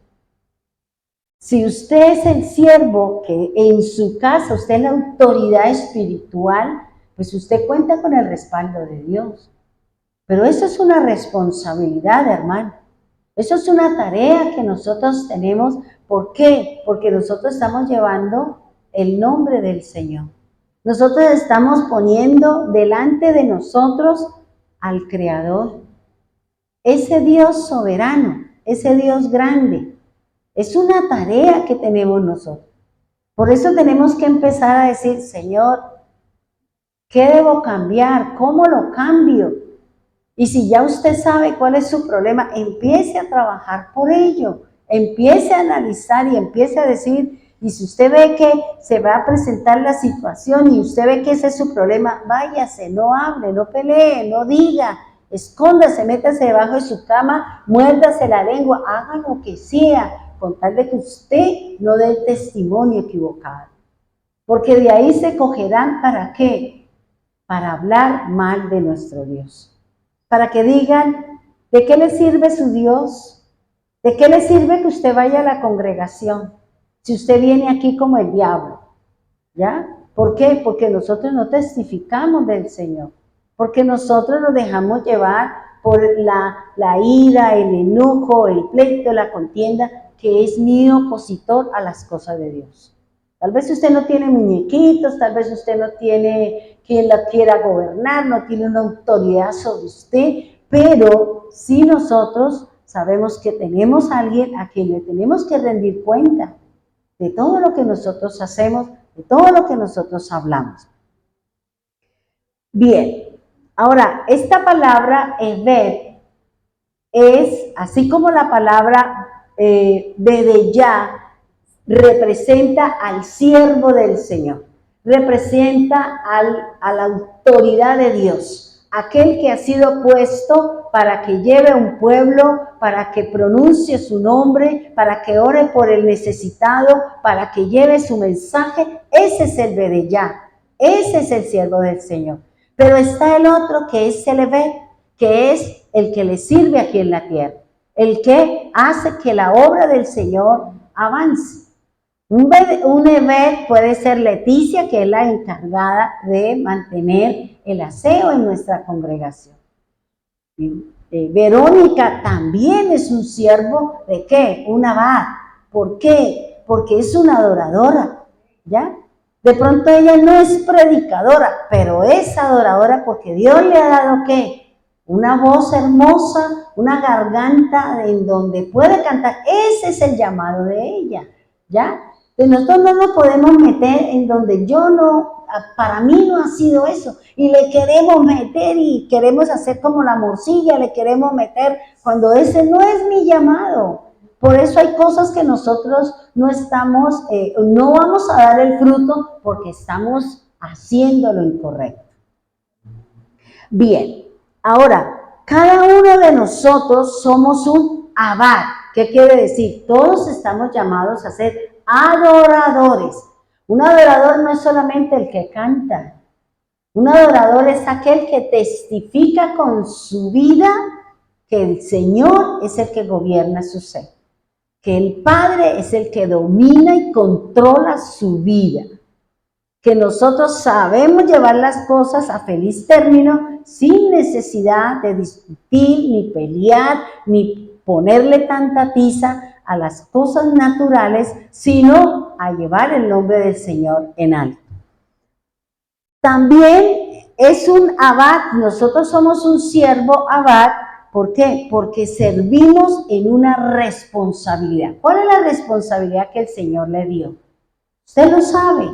Si usted es el siervo que en su casa, usted es la autoridad espiritual, pues usted cuenta con el respaldo de Dios. Pero eso es una responsabilidad, hermano. Eso es una tarea que nosotros tenemos. ¿Por qué? Porque nosotros estamos llevando el nombre del Señor. Nosotros estamos poniendo delante de nosotros al Creador. Ese Dios soberano, ese Dios grande. Es una tarea que tenemos nosotros. Por eso tenemos que empezar a decir, Señor, ¿qué debo cambiar? ¿Cómo lo cambio? Y si ya usted sabe cuál es su problema, empiece a trabajar por ello. Empiece a analizar y empiece a decir, y si usted ve que se va a presentar la situación y usted ve que ese es su problema, váyase, no hable, no pelee, no diga, escóndase, métase debajo de su cama, muérdase la lengua, haga lo que sea, con tal de que usted no dé el testimonio equivocado. Porque de ahí se cogerán, ¿para qué? Para hablar mal de nuestro Dios. Para que digan, ¿de qué le sirve su Dios? ¿De qué le sirve que usted vaya a la congregación? Si usted viene aquí como el diablo, ¿ya? ¿Por qué? Porque nosotros no testificamos del Señor. Porque nosotros nos dejamos llevar por la ira, el enojo, el pleito, la contienda, que es mi opositor a las cosas de Dios. Tal vez usted no tiene muñequitos, tal vez usted no tiene quien la quiera gobernar, no tiene una autoridad sobre usted, pero sí nosotros sabemos que tenemos a alguien a quien le tenemos que rendir cuenta de todo lo que nosotros hacemos, de todo lo que nosotros hablamos. Bien, ahora, esta palabra Eved es, así como la palabra Bedeyá, representa al siervo del Señor, representa a la autoridad de Dios, aquel que ha sido puesto para que lleve un pueblo, para que pronuncie su nombre, para que ore por el necesitado, para que lleve su mensaje. Ese es el Bedeyá, ese es el siervo del Señor. Pero está el otro que es el Eved, que es el que le sirve aquí en la tierra, el que hace que la obra del Señor avance. Un Eved puede ser Leticia, que es la encargada de mantener el aseo en nuestra congregación. Verónica también es un siervo de ¿qué? Un abad. ¿Por qué? Porque es una adoradora, ¿ya? De pronto ella no es predicadora, pero es adoradora porque Dios le ha dado ¿qué? Una voz hermosa, una garganta en donde puede cantar. Ese es el llamado de ella, ¿ya? Nosotros no nos podemos meter en donde para mí no ha sido eso, y le queremos meter y queremos hacer como la morcilla, le queremos meter cuando ese no es mi llamado. Por eso hay cosas que nosotros no vamos a dar el fruto porque estamos haciendo lo incorrecto. Bien, ahora, cada uno de nosotros somos un abad. ¿Qué quiere decir? Todos estamos llamados a ser adoradores. Un adorador no es solamente el que canta. Un adorador es aquel que testifica con su vida que el Señor es el que gobierna su ser, que el Padre es el que domina y controla su vida, que nosotros sabemos llevar las cosas a feliz término sin necesidad de discutir, ni pelear, ni ponerle tanta tiza a las cosas naturales, sino a llevar el nombre del Señor en alto. También es un abad, nosotros somos un siervo abad. ¿Por qué? Porque servimos en una responsabilidad. ¿Cuál es la responsabilidad que el Señor le dio? Usted lo sabe,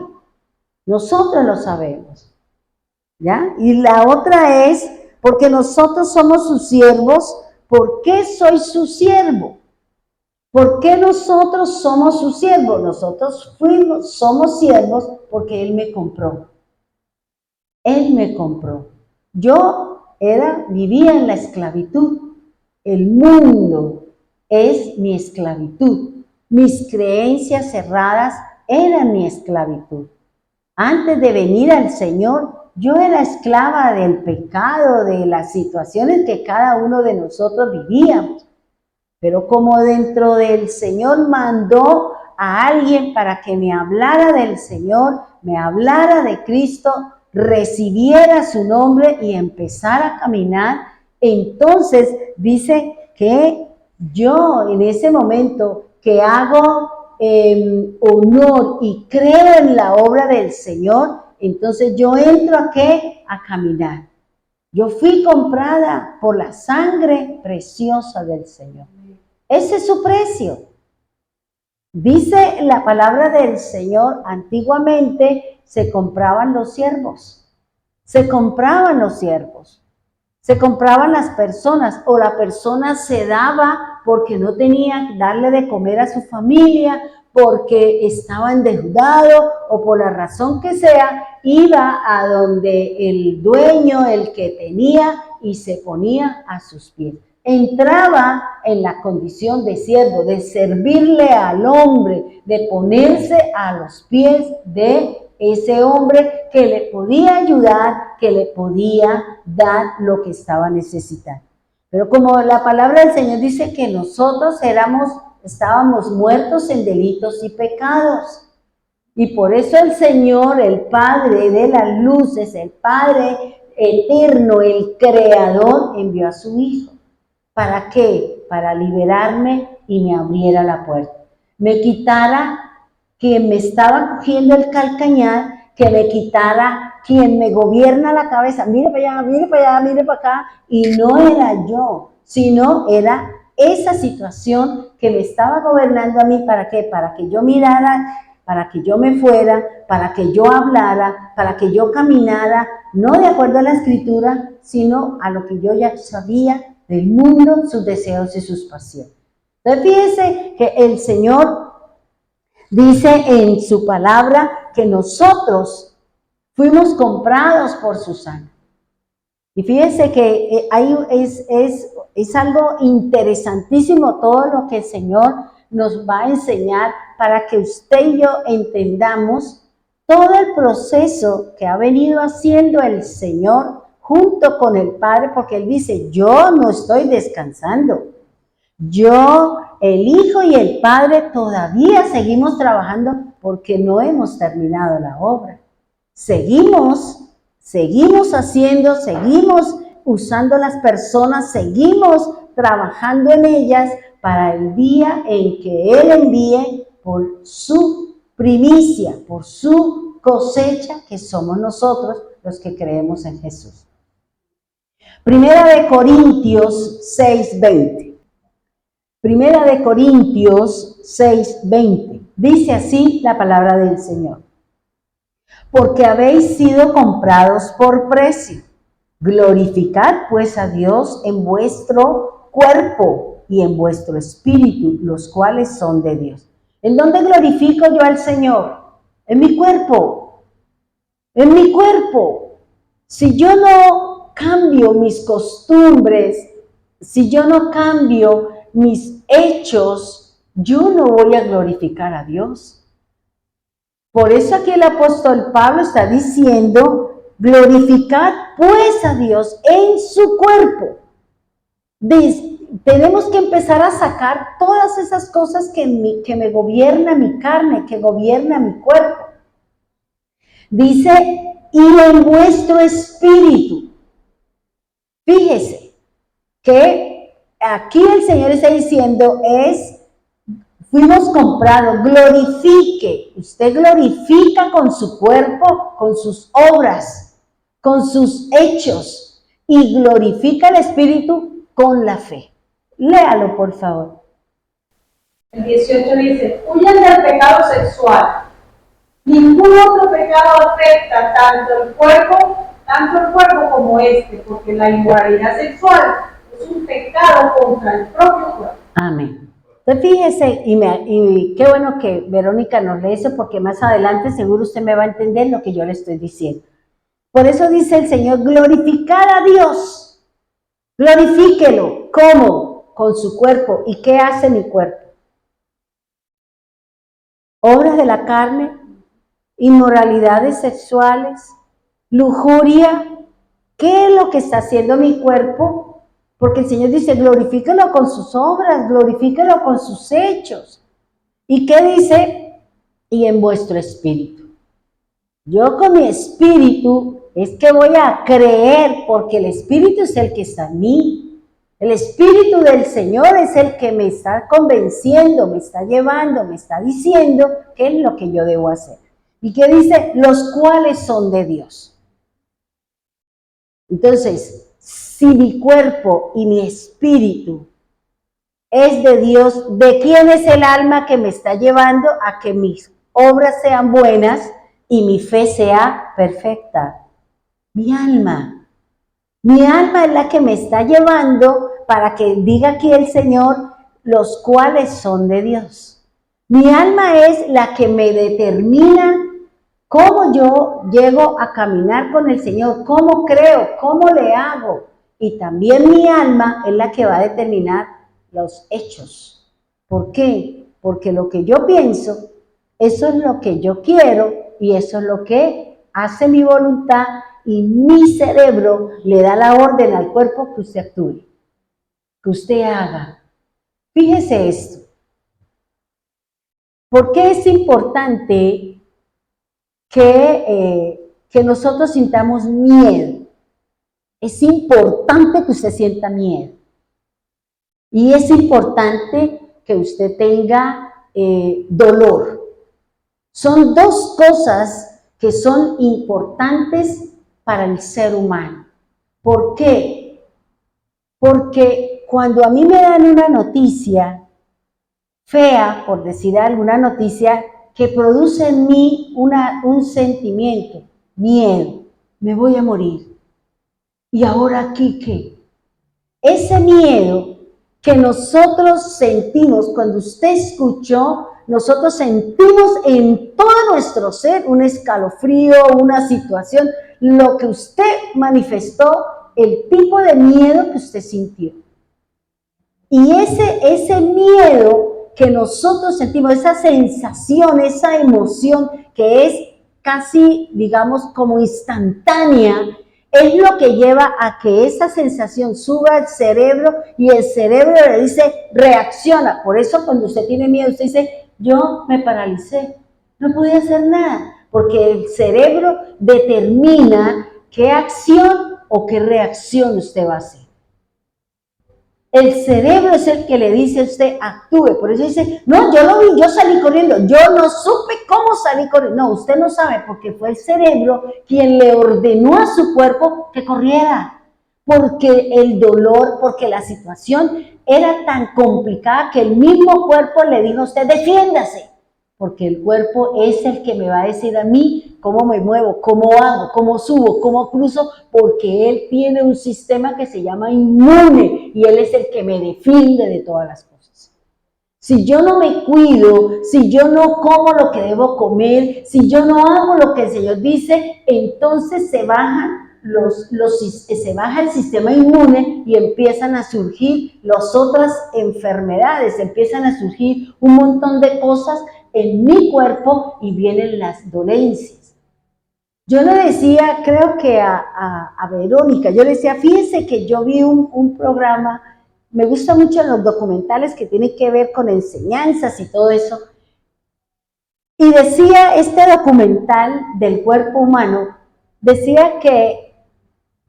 nosotros lo sabemos, ¿ya? Y la otra es, porque nosotros somos sus siervos, ¿por qué soy su siervo? ¿Por qué nosotros somos sus siervos? Nosotros somos siervos porque Él me compró. Él me compró. Yo vivía en la esclavitud. El mundo es mi esclavitud. Mis creencias cerradas eran mi esclavitud. Antes de venir al Señor, yo era esclava del pecado, de las situaciones que cada uno de nosotros vivíamos. Pero como dentro del Señor mandó a alguien para que me hablara del Señor, me hablara de Cristo, recibiera su nombre y empezara a caminar, entonces dice que yo en ese momento que hago honor y creo en la obra del Señor, entonces yo entro ¿a qué? A caminar. Yo fui comprada por la sangre preciosa del Señor. Ese es su precio. Dice la palabra del Señor, antiguamente se compraban los siervos, se compraban los siervos, se compraban las personas, o la persona se daba porque no tenía que darle de comer a su familia, porque estaba endeudado o por la razón que sea, iba a donde el dueño, el que tenía, y se ponía a sus pies. Entraba en la condición de siervo, de servirle al hombre, de ponerse a los pies de ese hombre que le podía ayudar, que le podía dar lo que estaba necesitando. Pero como la palabra del Señor dice que nosotros estábamos muertos en delitos y pecados. Y por eso el Señor, el Padre de las luces, el Padre eterno, el Creador, envió a su Hijo. ¿Para qué? Para liberarme y me abriera la puerta. Me quitara quien me estaba cogiendo el calcañar, que me quitara quien me gobierna la cabeza. Mire para allá, mire para allá, mire para acá. Y no era yo, sino era esa situación que me estaba gobernando a mí. ¿Para qué? Para que yo mirara, para que yo me fuera, para que yo hablara, para que yo caminara, no de acuerdo a la Escritura, sino a lo que yo ya sabía del mundo, sus deseos y sus pasiones. Entonces fíjense que el Señor dice en su palabra que nosotros fuimos comprados por su sangre. Y fíjense que es algo interesantísimo todo lo que el Señor nos va a enseñar para que usted y yo entendamos todo el proceso que ha venido haciendo el Señor junto con el Padre, porque Él dice, yo no estoy descansando. Yo, el Hijo y el Padre todavía seguimos trabajando porque no hemos terminado la obra. Seguimos haciendo, seguimos usando las personas, seguimos trabajando en ellas para el día en que Él envíe por su primicia, por su cosecha, que somos nosotros los que creemos en Jesús. Primera de Corintios 6:20. Primera de Corintios 6:20. Dice así la palabra del Señor. Porque habéis sido comprados por precio. Glorificad pues a Dios en vuestro cuerpo y en vuestro espíritu, los cuales son de Dios. ¿En dónde glorifico yo al Señor? En mi cuerpo. En mi cuerpo. Si yo no cambio mis costumbres, si yo no cambio mis hechos, yo no voy a glorificar a Dios. Por eso aquí el apóstol Pablo está diciendo, glorificad pues a Dios en su cuerpo. Tenemos que empezar a sacar todas esas cosas que me gobierna mi carne, que gobierna mi cuerpo. Dice, y en vuestro espíritu. Fíjese que aquí el Señor está diciendo fuimos comprados. Glorifique, usted glorifica con su cuerpo, con sus obras, con sus hechos, y glorifica al Espíritu con la fe. Léalo, por favor. El 18 dice, huyan del pecado sexual. Ningún otro pecado afecta tanto el cuerpo como este, porque la inmoralidad sexual es un pecado contra el propio cuerpo. Amén. Entonces fíjese, y qué bueno que Verónica nos lee eso, porque más adelante seguro usted me va a entender lo que yo le estoy diciendo. Por eso dice el Señor, glorificar a Dios. Glorifíquelo. ¿Cómo? Con su cuerpo. ¿Y qué hace mi cuerpo? Obras de la carne, inmoralidades sexuales, lujuria. ¿Qué es lo que está haciendo mi cuerpo? Porque el Señor dice, glorifíquelo con sus obras, glorifíquelo con sus hechos. ¿Y qué dice? Y en vuestro espíritu. Yo con mi espíritu es que voy a creer, porque el espíritu es el que está en mí. El Espíritu del Señor es el que me está convenciendo, me está llevando, me está diciendo qué es lo que yo debo hacer. ¿Y qué dice? Los cuales son de Dios. Entonces, si mi cuerpo y mi espíritu es de Dios, ¿de quién es el alma que me está llevando a que mis obras sean buenas y mi fe sea perfecta? Mi alma. Mi alma es la que me está llevando para que diga aquí el Señor, los cuales son de Dios. Mi alma es la que me determina cómo yo llego a caminar con el Señor, cómo creo, cómo le hago. Y también mi alma es la que va a determinar los hechos. ¿Por qué? Porque lo que yo pienso, eso es lo que yo quiero y eso es lo que hace mi voluntad. Y mi cerebro le da la orden al cuerpo que usted actúe, que usted haga. Fíjese esto. ¿Por qué es importante que nosotros sintamos miedo? Es importante que usted sienta miedo. Y es importante que usted tenga dolor. Son dos cosas que son importantes para el ser humano. ¿Por qué? Porque cuando a mí me dan una noticia fea, por decir alguna noticia, que produce en mí un sentimiento, miedo, me voy a morir. ¿Y ahora aquí qué? Ese miedo que nosotros sentimos cuando usted escuchó, nosotros sentimos en todo nuestro ser un escalofrío, una situación, lo que usted manifestó, el tipo de miedo que usted sintió. Y ese miedo que nosotros sentimos, esa sensación, esa emoción que es casi, digamos, como instantánea, es lo que lleva a que esa sensación suba al cerebro y el cerebro le dice, reacciona. Por eso cuando usted tiene miedo, usted dice, yo me paralicé, no pude hacer nada, porque el cerebro determina qué acción o qué reacción usted va a hacer. El cerebro es el que le dice a usted, actúe. Por eso dice, no, yo lo vi, yo salí corriendo. Yo no supe cómo salí corriendo. No, usted no sabe, porque fue el cerebro quien le ordenó a su cuerpo que corriera. Porque el dolor, porque la situación era tan complicada que el mismo cuerpo le dijo a usted, defiéndase. Porque el cuerpo es el que me va a decir a mí cómo me muevo, cómo hago, cómo subo, cómo cruzo, porque él tiene un sistema que se llama inmune y él es el que me defiende de todas las cosas. Si yo no me cuido, si yo no como lo que debo comer, si yo no hago lo que el Señor dice, entonces se baja el sistema inmune y empiezan a surgir las otras enfermedades, empiezan a surgir un montón de cosas en mi cuerpo y vienen las dolencias. Yo le decía, creo que a Verónica, yo le decía, fíjense que yo vi un programa, me gustan mucho los documentales que tienen que ver con enseñanzas y todo eso, y decía este documental del cuerpo humano, decía que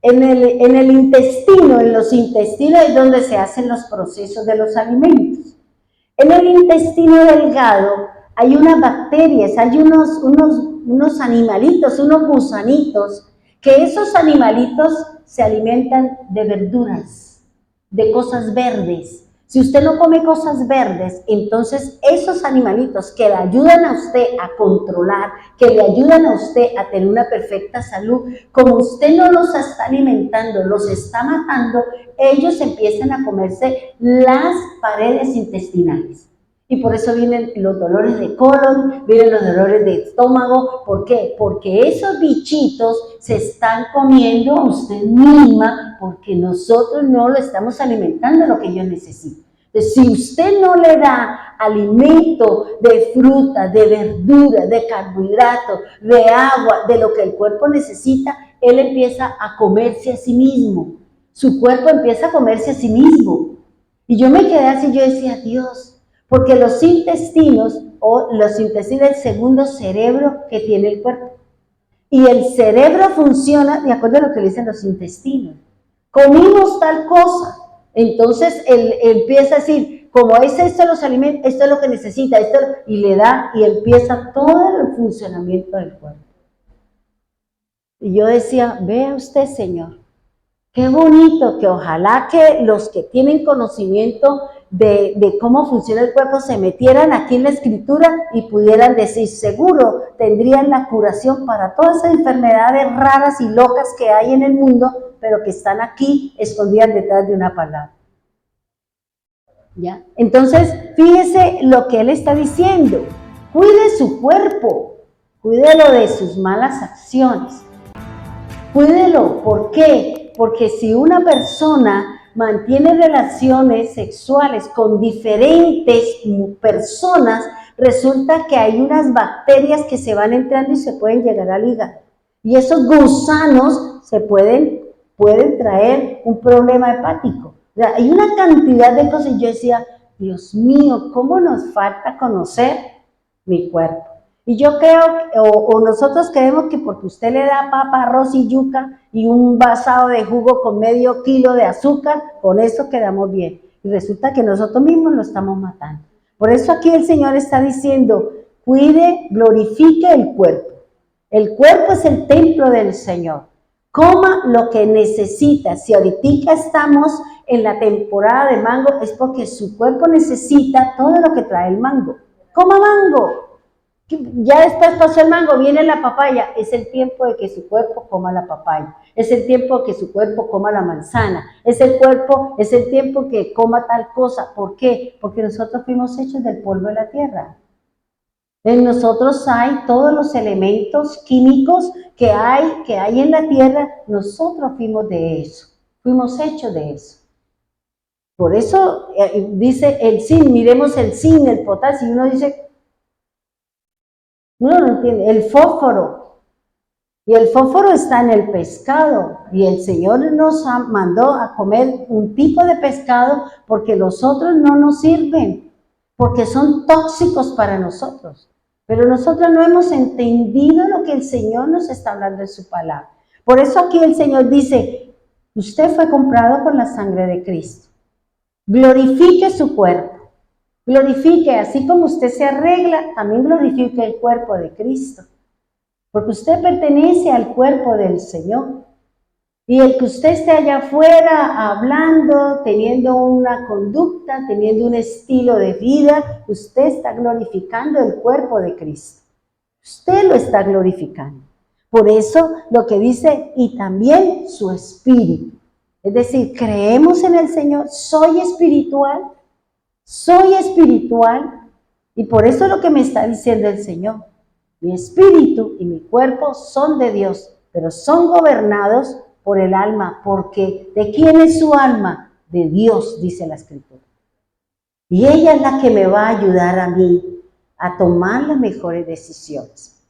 en el intestino, en los intestinos es donde se hacen los procesos de los alimentos. En el intestino delgado hay unas bacterias, hay unos animalitos, unos gusanitos, que esos animalitos se alimentan de verduras, de cosas verdes. Si usted no come cosas verdes, entonces esos animalitos que le ayudan a usted a controlar, que le ayudan a usted a tener una perfecta salud, como usted no los está alimentando, los está matando, ellos empiezan a comerse las paredes intestinales. Y por eso vienen los dolores de colon, vienen los dolores de estómago. ¿Por qué? Porque esos bichitos se están comiendo a usted misma porque nosotros no lo estamos alimentando lo que ellos necesitan. Entonces, si usted no le da alimento de fruta, de verdura, de carbohidratos, de agua, de lo que el cuerpo necesita, él empieza a comerse a sí mismo. Su cuerpo empieza a comerse a sí mismo. Y yo me quedé así, yo decía, Dios, porque los intestinos es el segundo cerebro que tiene el cuerpo. Y el cerebro funciona de acuerdo a lo que le dicen los intestinos. Comimos tal cosa, entonces él empieza a decir, como es esto los alimentos, esto es lo que necesita, y le da, y empieza todo el funcionamiento del cuerpo. Y yo decía, vea usted, Señor, qué bonito que ojalá que los que tienen conocimiento de cómo funciona el cuerpo se metieran aquí en la escritura y pudieran decir, seguro tendrían la curación para todas esas enfermedades raras y locas que hay en el mundo, pero que están aquí escondidas detrás de una palabra. ¿Ya? Entonces, fíjese lo que él está diciendo, cuide su cuerpo, cuídelo de sus malas acciones, cuídelo. ¿Por qué? Porque si una persona mantiene relaciones sexuales con diferentes personas, resulta que hay unas bacterias que se van entrando y se pueden llegar al hígado. Y esos gusanos pueden traer un problema hepático. O sea, hay una cantidad de cosas. Y yo decía, Dios mío, ¿cómo nos falta conocer mi cuerpo? Y yo creo, o nosotros creemos que porque usted le da papa, arroz y yuca y un vasado de jugo con medio kilo de azúcar, con eso quedamos bien. Y resulta que nosotros mismos lo estamos matando. Por eso aquí el Señor está diciendo, cuide, glorifique el cuerpo. El cuerpo es el templo del Señor. Coma lo que necesita. Si ahorita estamos en la temporada de mango, es porque su cuerpo necesita todo lo que trae el mango. Coma mango. Ya después pasó el mango, viene la papaya, es el tiempo de que su cuerpo coma la papaya, es el tiempo de que su cuerpo coma la manzana, es el tiempo que coma tal cosa. ¿Por qué? Porque nosotros fuimos hechos del polvo de la tierra. En nosotros hay todos los elementos químicos que hay en la tierra, nosotros fuimos de eso, fuimos hechos de eso. Por eso dice el zinc, miremos el zinc, el potasio, y uno dice, uno no entiende, el fósforo, y el fósforo está en el pescado, y el Señor nos mandó a comer un tipo de pescado porque los otros no nos sirven, porque son tóxicos para nosotros, pero nosotros no hemos entendido lo que el Señor nos está hablando en su palabra. Por eso aquí el Señor dice, usted fue comprado con la sangre de Cristo, glorifique su cuerpo. Glorifique, así como usted se arregla, también glorifique el cuerpo de Cristo. Porque usted pertenece al cuerpo del Señor. Y el que usted esté allá afuera hablando, teniendo una conducta, teniendo un estilo de vida, usted está glorificando el cuerpo de Cristo. Usted lo está glorificando. Por eso lo que dice, y también su espíritu. Es decir, creemos en el Señor, soy espiritual, y por eso es lo que me está diciendo el Señor. Mi espíritu y mi cuerpo son de Dios, pero son gobernados por el alma, porque ¿de quién es su alma? De Dios, dice la Escritura. Y ella es la que me va a ayudar a mí a tomar las mejores decisiones.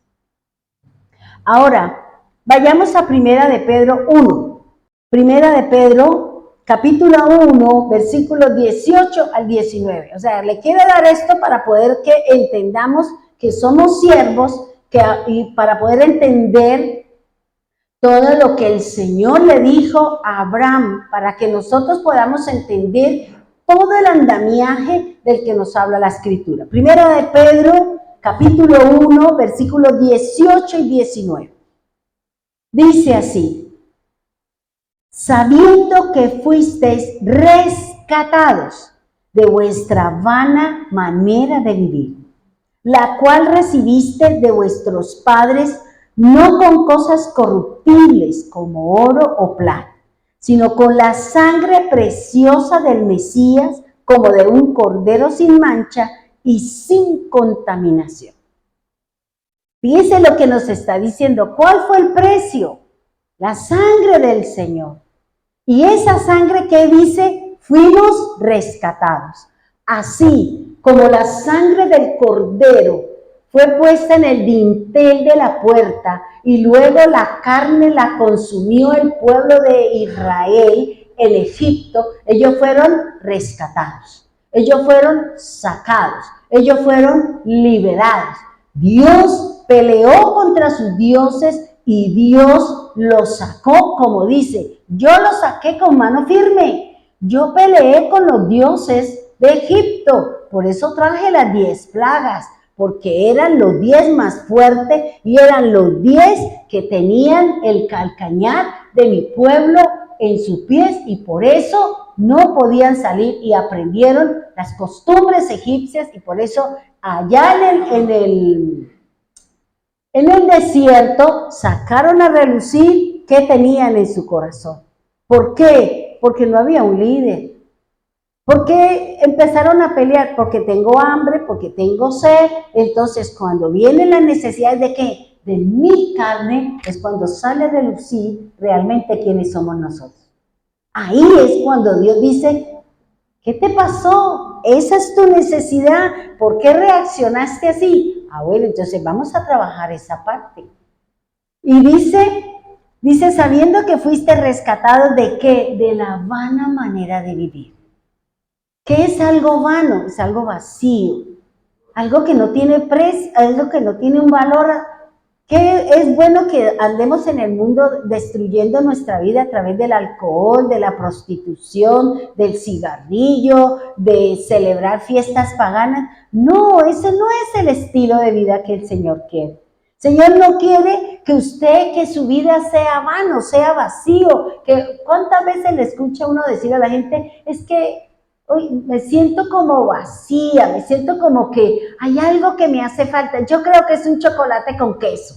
Ahora, vayamos a Primera de Pedro 1. Primera de Pedro capítulo 1, versículos 18 al 19. O sea, le quiero dar esto para poder que entendamos que somos siervos y para poder entender todo lo que el Señor le dijo a Abraham, para que nosotros podamos entender todo el andamiaje del que nos habla la Escritura. Primera de Pedro, capítulo 1, versículos 18 y 19. Dice así: sabiendo que fuisteis rescatados de vuestra vana manera de vivir, la cual recibiste de vuestros padres, no con cosas corruptibles como oro o plata, sino con la sangre preciosa del Mesías, como de un cordero sin mancha y sin contaminación. Fíjense lo que nos está diciendo. ¿Cuál fue el precio? La sangre del Señor. Y esa sangre que dice, fuimos rescatados. Así como la sangre del cordero fue puesta en el dintel de la puerta y luego la carne la consumió el pueblo de Israel en Egipto, ellos fueron rescatados, ellos fueron sacados, ellos fueron liberados. Dios peleó contra sus dioses y Dios los sacó, como dice, yo los saqué con mano firme, yo peleé con los dioses de Egipto, por eso traje las 10 plagas, porque eran los 10 más fuertes y eran los 10 que tenían el calcañar de mi pueblo en sus pies y por eso no podían salir y aprendieron las costumbres egipcias y por eso allá en el desierto sacaron a relucir qué tenían en su corazón. ¿Por qué? Porque no había un líder. ¿Por qué empezaron a pelear? Porque tengo hambre, porque tengo sed. Entonces, cuando vienen las necesidades de ¿qué? De mi carne, es cuando sale a relucir realmente quiénes somos nosotros. Ahí es cuando Dios dice, ¿qué te pasó? Esa es tu necesidad. ¿Por qué reaccionaste así? Ah, bueno, entonces vamos a trabajar esa parte. Y dice, sabiendo que fuiste rescatado ¿de qué? De la vana manera de vivir. ¿Qué es algo vano? Es algo vacío, algo que no tiene precio, algo que no tiene un valor. ¿Qué es bueno que andemos en el mundo destruyendo nuestra vida a través del alcohol, de la prostitución, del cigarrillo, de celebrar fiestas paganas? No, ese no es el estilo de vida que el Señor quiere. El Señor no quiere que su vida sea vano, sea vacío. ¿Cuántas veces le escucha uno decir a la gente, es que hoy me siento como vacía, me siento como que hay algo que me hace falta? Yo creo que es un chocolate con queso.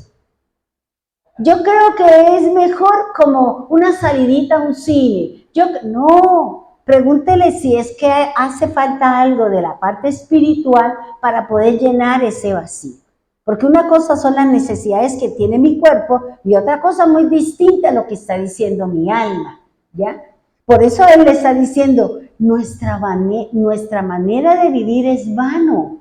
Yo creo que es mejor como una salidita a un cine. No, pregúntele si es que hace falta algo de la parte espiritual para poder llenar ese vacío. Porque una cosa son las necesidades que tiene mi cuerpo y otra cosa muy distinta a lo que está diciendo mi alma, ¿ya? Por eso Él le está diciendo, nuestra manera de vivir es vano.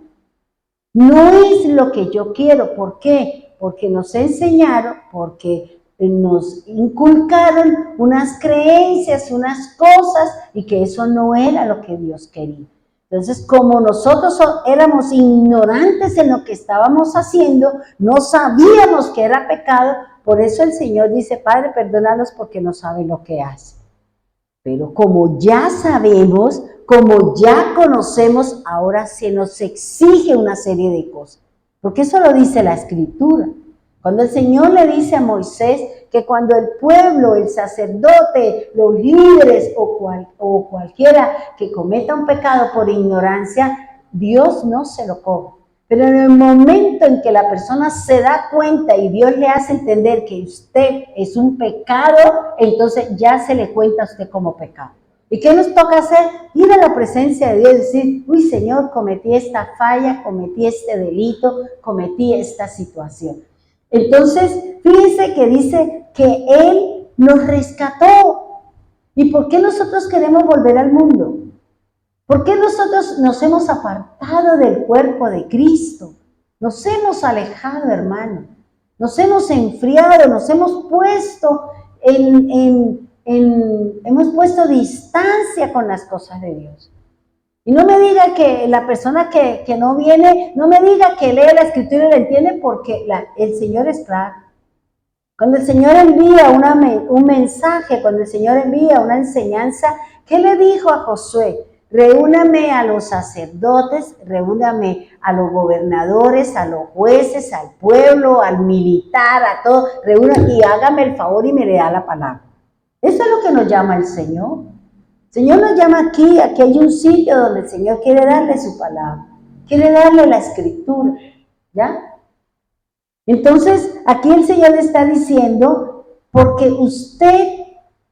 No es lo que yo quiero. ¿Por qué? Porque nos enseñaron, porque nos inculcaron unas creencias, unas cosas, y que eso no era lo que Dios quería. Entonces, como nosotros éramos ignorantes en lo que estábamos haciendo, no sabíamos que era pecado, por eso el Señor dice, Padre, perdónalos porque no saben lo que hacen. Pero como ya sabemos, como ya conocemos, ahora se nos exige una serie de cosas. Porque eso lo dice la Escritura. Cuando el Señor le dice a Moisés que cuando el pueblo, el sacerdote, los líderes o cualquiera que cometa un pecado por ignorancia, Dios no se lo cobra. Pero en el momento en que la persona se da cuenta y Dios le hace entender que usted es un pecado, entonces ya se le cuenta a usted como pecado. ¿Y qué nos toca hacer? Ir a la presencia de Dios y decir, uy Señor, cometí esta falla, cometí este delito, cometí esta situación. Entonces, fíjense que dice que Él nos rescató. ¿Y por qué nosotros queremos volver al mundo? ¿Por qué nosotros nos hemos apartado del cuerpo de Cristo? Nos hemos alejado, hermano. Nos hemos enfriado, nos hemos puesto hemos puesto distancia con las cosas de Dios. Y no me diga que la persona que no viene, no me diga que lee la Escritura y la entiende, porque el Señor es claro. Cuando el Señor envía un mensaje, cuando el Señor envía una enseñanza, ¿qué le dijo a Josué? reúname a los sacerdotes, reúname a los gobernadores, a los jueces, al pueblo, al militar, a todo, reúname y hágame el favor y me le da la palabra. Eso es lo que nos llama el Señor. El Señor nos llama aquí hay un sitio donde el Señor quiere darle su palabra, quiere darle la escritura, ¿ya? Entonces, aquí el Señor está diciendo, porque usted,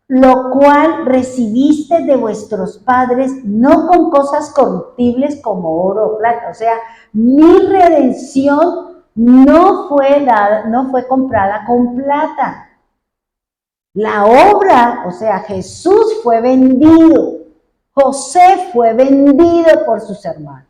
lo cual recibiste de vuestros padres, no con cosas corruptibles como oro o plata. O sea, mi redención no fue comprada con plata. La obra, o sea, Jesús fue vendido, José fue vendido por sus hermanos.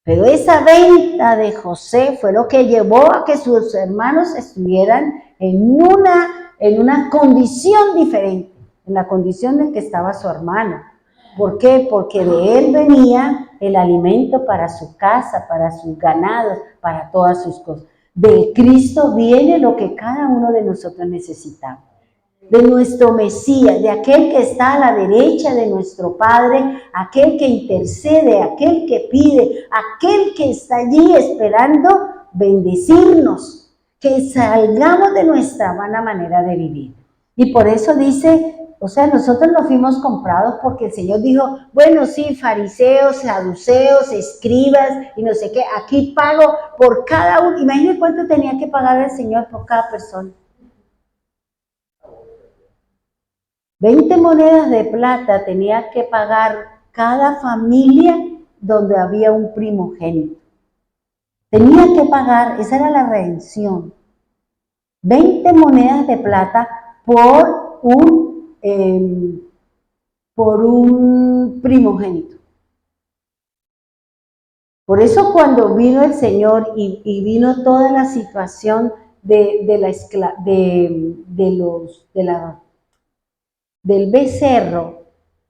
Pero esa venta de José fue lo que llevó a que sus hermanos estuvieran en una condición diferente, en la condición en que estaba su hermano. ¿Por qué? Porque de él venía el alimento para su casa, para sus ganados, para todas sus cosas. De Cristo viene lo que cada uno de nosotros necesitamos. De nuestro Mesías, de aquel que está a la derecha de nuestro Padre, aquel que intercede, aquel que pide, aquel que está allí esperando bendecirnos, que salgamos de nuestra vana manera de vivir. Y por eso dice, o sea, nosotros nos fuimos comprados porque el Señor dijo, bueno, sí, fariseos, saduceos, escribas y no sé qué, aquí pago por cada uno. Imagínense cuánto tenía que pagar el Señor por cada persona. 20 monedas de plata tenía que pagar cada familia donde había un primogénito. Tenía que pagar, esa era la redención. 20 monedas de plata por un primogénito. Por eso cuando vino el Señor y vino toda la situación del becerro,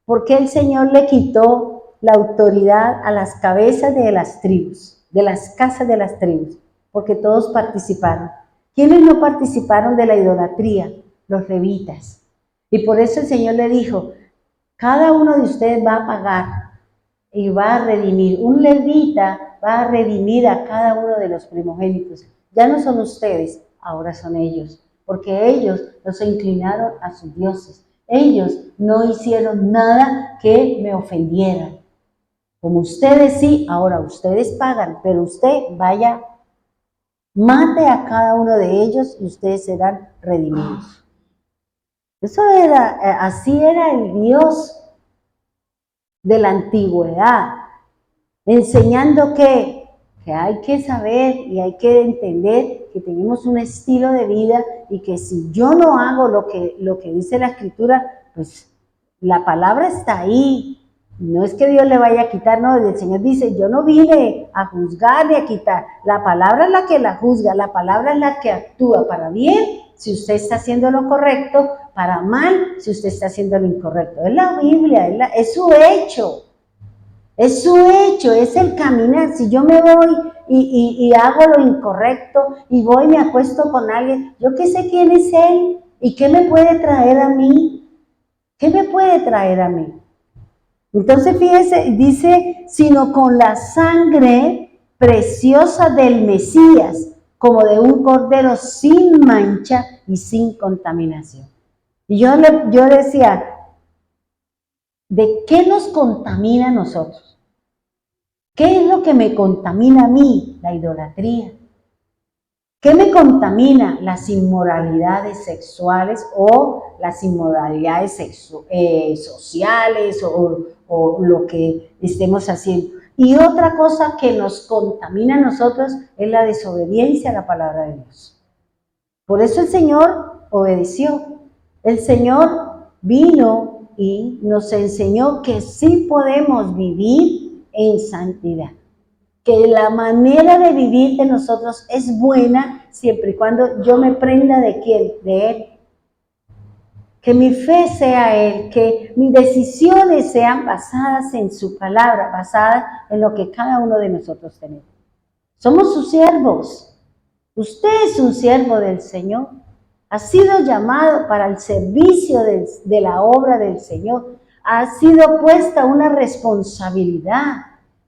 porque el Señor le quitó la autoridad a las cabezas de las tribus, de las casas de las tribus, porque todos participaron. ¿Quiénes no participaron de la idolatría? Los levitas. Y por eso el Señor le dijo, cada uno de ustedes va a pagar y va a redimir. Un levita va a redimir a cada uno de los primogénitos. Ya no son ustedes, ahora son ellos, porque ellos no se inclinaron a sus dioses. Ellos no hicieron nada que me ofendiera. Como ustedes sí, ahora ustedes pagan, pero usted vaya, mate a cada uno de ellos y ustedes serán redimidos. Eso era, así era el Dios de la antigüedad, enseñando que hay que saber y hay que entender que tenemos un estilo de vida y que si yo no hago lo que dice la Escritura, pues la palabra está ahí. No es que Dios le vaya a quitar, no, el Señor dice, yo no vine a juzgar ni a quitar. La palabra es la que la juzga, la palabra es la que actúa para bien, si usted está haciendo lo correcto, para mal, si usted está haciendo lo incorrecto. Es la Biblia, es su hecho. Es su hecho, es el caminar. Si yo me voy y hago lo incorrecto y voy y me acuesto con alguien, yo qué sé quién es él y qué me puede traer a mí. ¿Qué me puede traer a mí? Entonces fíjese, dice, sino con la sangre preciosa del Mesías, como de un cordero sin mancha y sin contaminación. Y yo decía, ¿de qué nos contamina a nosotros? ¿Qué es lo que me contamina a mí? La idolatría. ¿Qué me contamina? Las inmoralidades sexuales o las inmoralidades sociales o lo que estemos haciendo. Y otra cosa que nos contamina a nosotros es la desobediencia a la palabra de Dios. Por eso el Señor obedeció. El Señor vino y nos enseñó que sí podemos vivir en santidad, que la manera de vivir de nosotros es buena siempre y cuando yo me prenda de ¿quién? De Él. Que mi fe sea Él, que mis decisiones sean basadas en su palabra, basadas en lo que cada uno de nosotros tenemos. Somos sus siervos. Usted es un siervo del Señor. Ha sido llamado para el servicio de la obra del Señor. ha sido puesta una responsabilidad.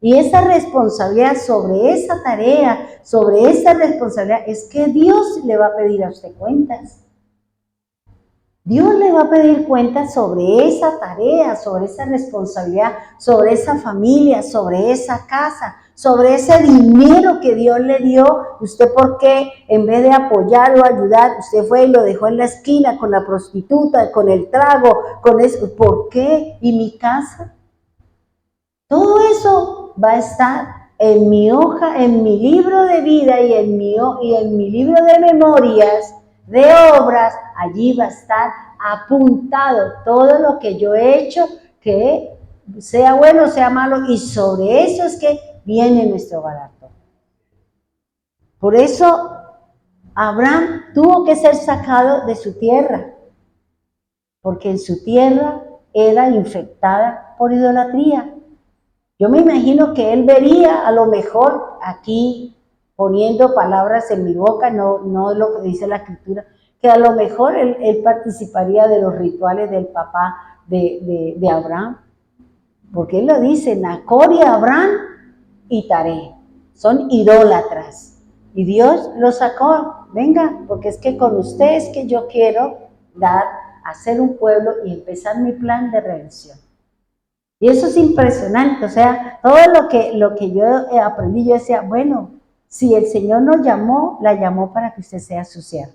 Y esa responsabilidad sobre esa tarea, sobre esa responsabilidad, es que Dios le va a pedir a usted cuentas. Dios le va a pedir cuentas sobre esa tarea, sobre esa responsabilidad, sobre esa familia, sobre esa casa, sobre ese dinero que Dios le dio. ¿Usted por qué, en vez de apoyar o ayudar, usted fue y lo dejó en la esquina con la prostituta, con el trago, con eso? ¿Por qué? ¿Y mi casa? Todo eso va a estar en mi hoja, en mi libro de vida y en mi libro de memorias, de obras. Allí va a estar apuntado todo lo que yo he hecho, que sea bueno, sea malo, y sobre eso es que viene nuestro galardón. Por eso Abraham tuvo que ser sacado de su tierra, porque en su tierra era infectada por idolatría. Yo me imagino que él vería, a lo mejor aquí poniendo palabras en mi boca, no lo que dice la escritura, que a lo mejor él participaría de los rituales del papá de Abraham, porque él lo dice, Nacor y Abraham y Taré, son idólatras, y Dios los sacó, venga, porque es que con ustedes que yo quiero hacer un pueblo y empezar mi plan de redención. Y eso es impresionante, o sea, todo lo que yo aprendí, yo decía, bueno, si el Señor nos llamó, la llamó para que usted sea su siervo.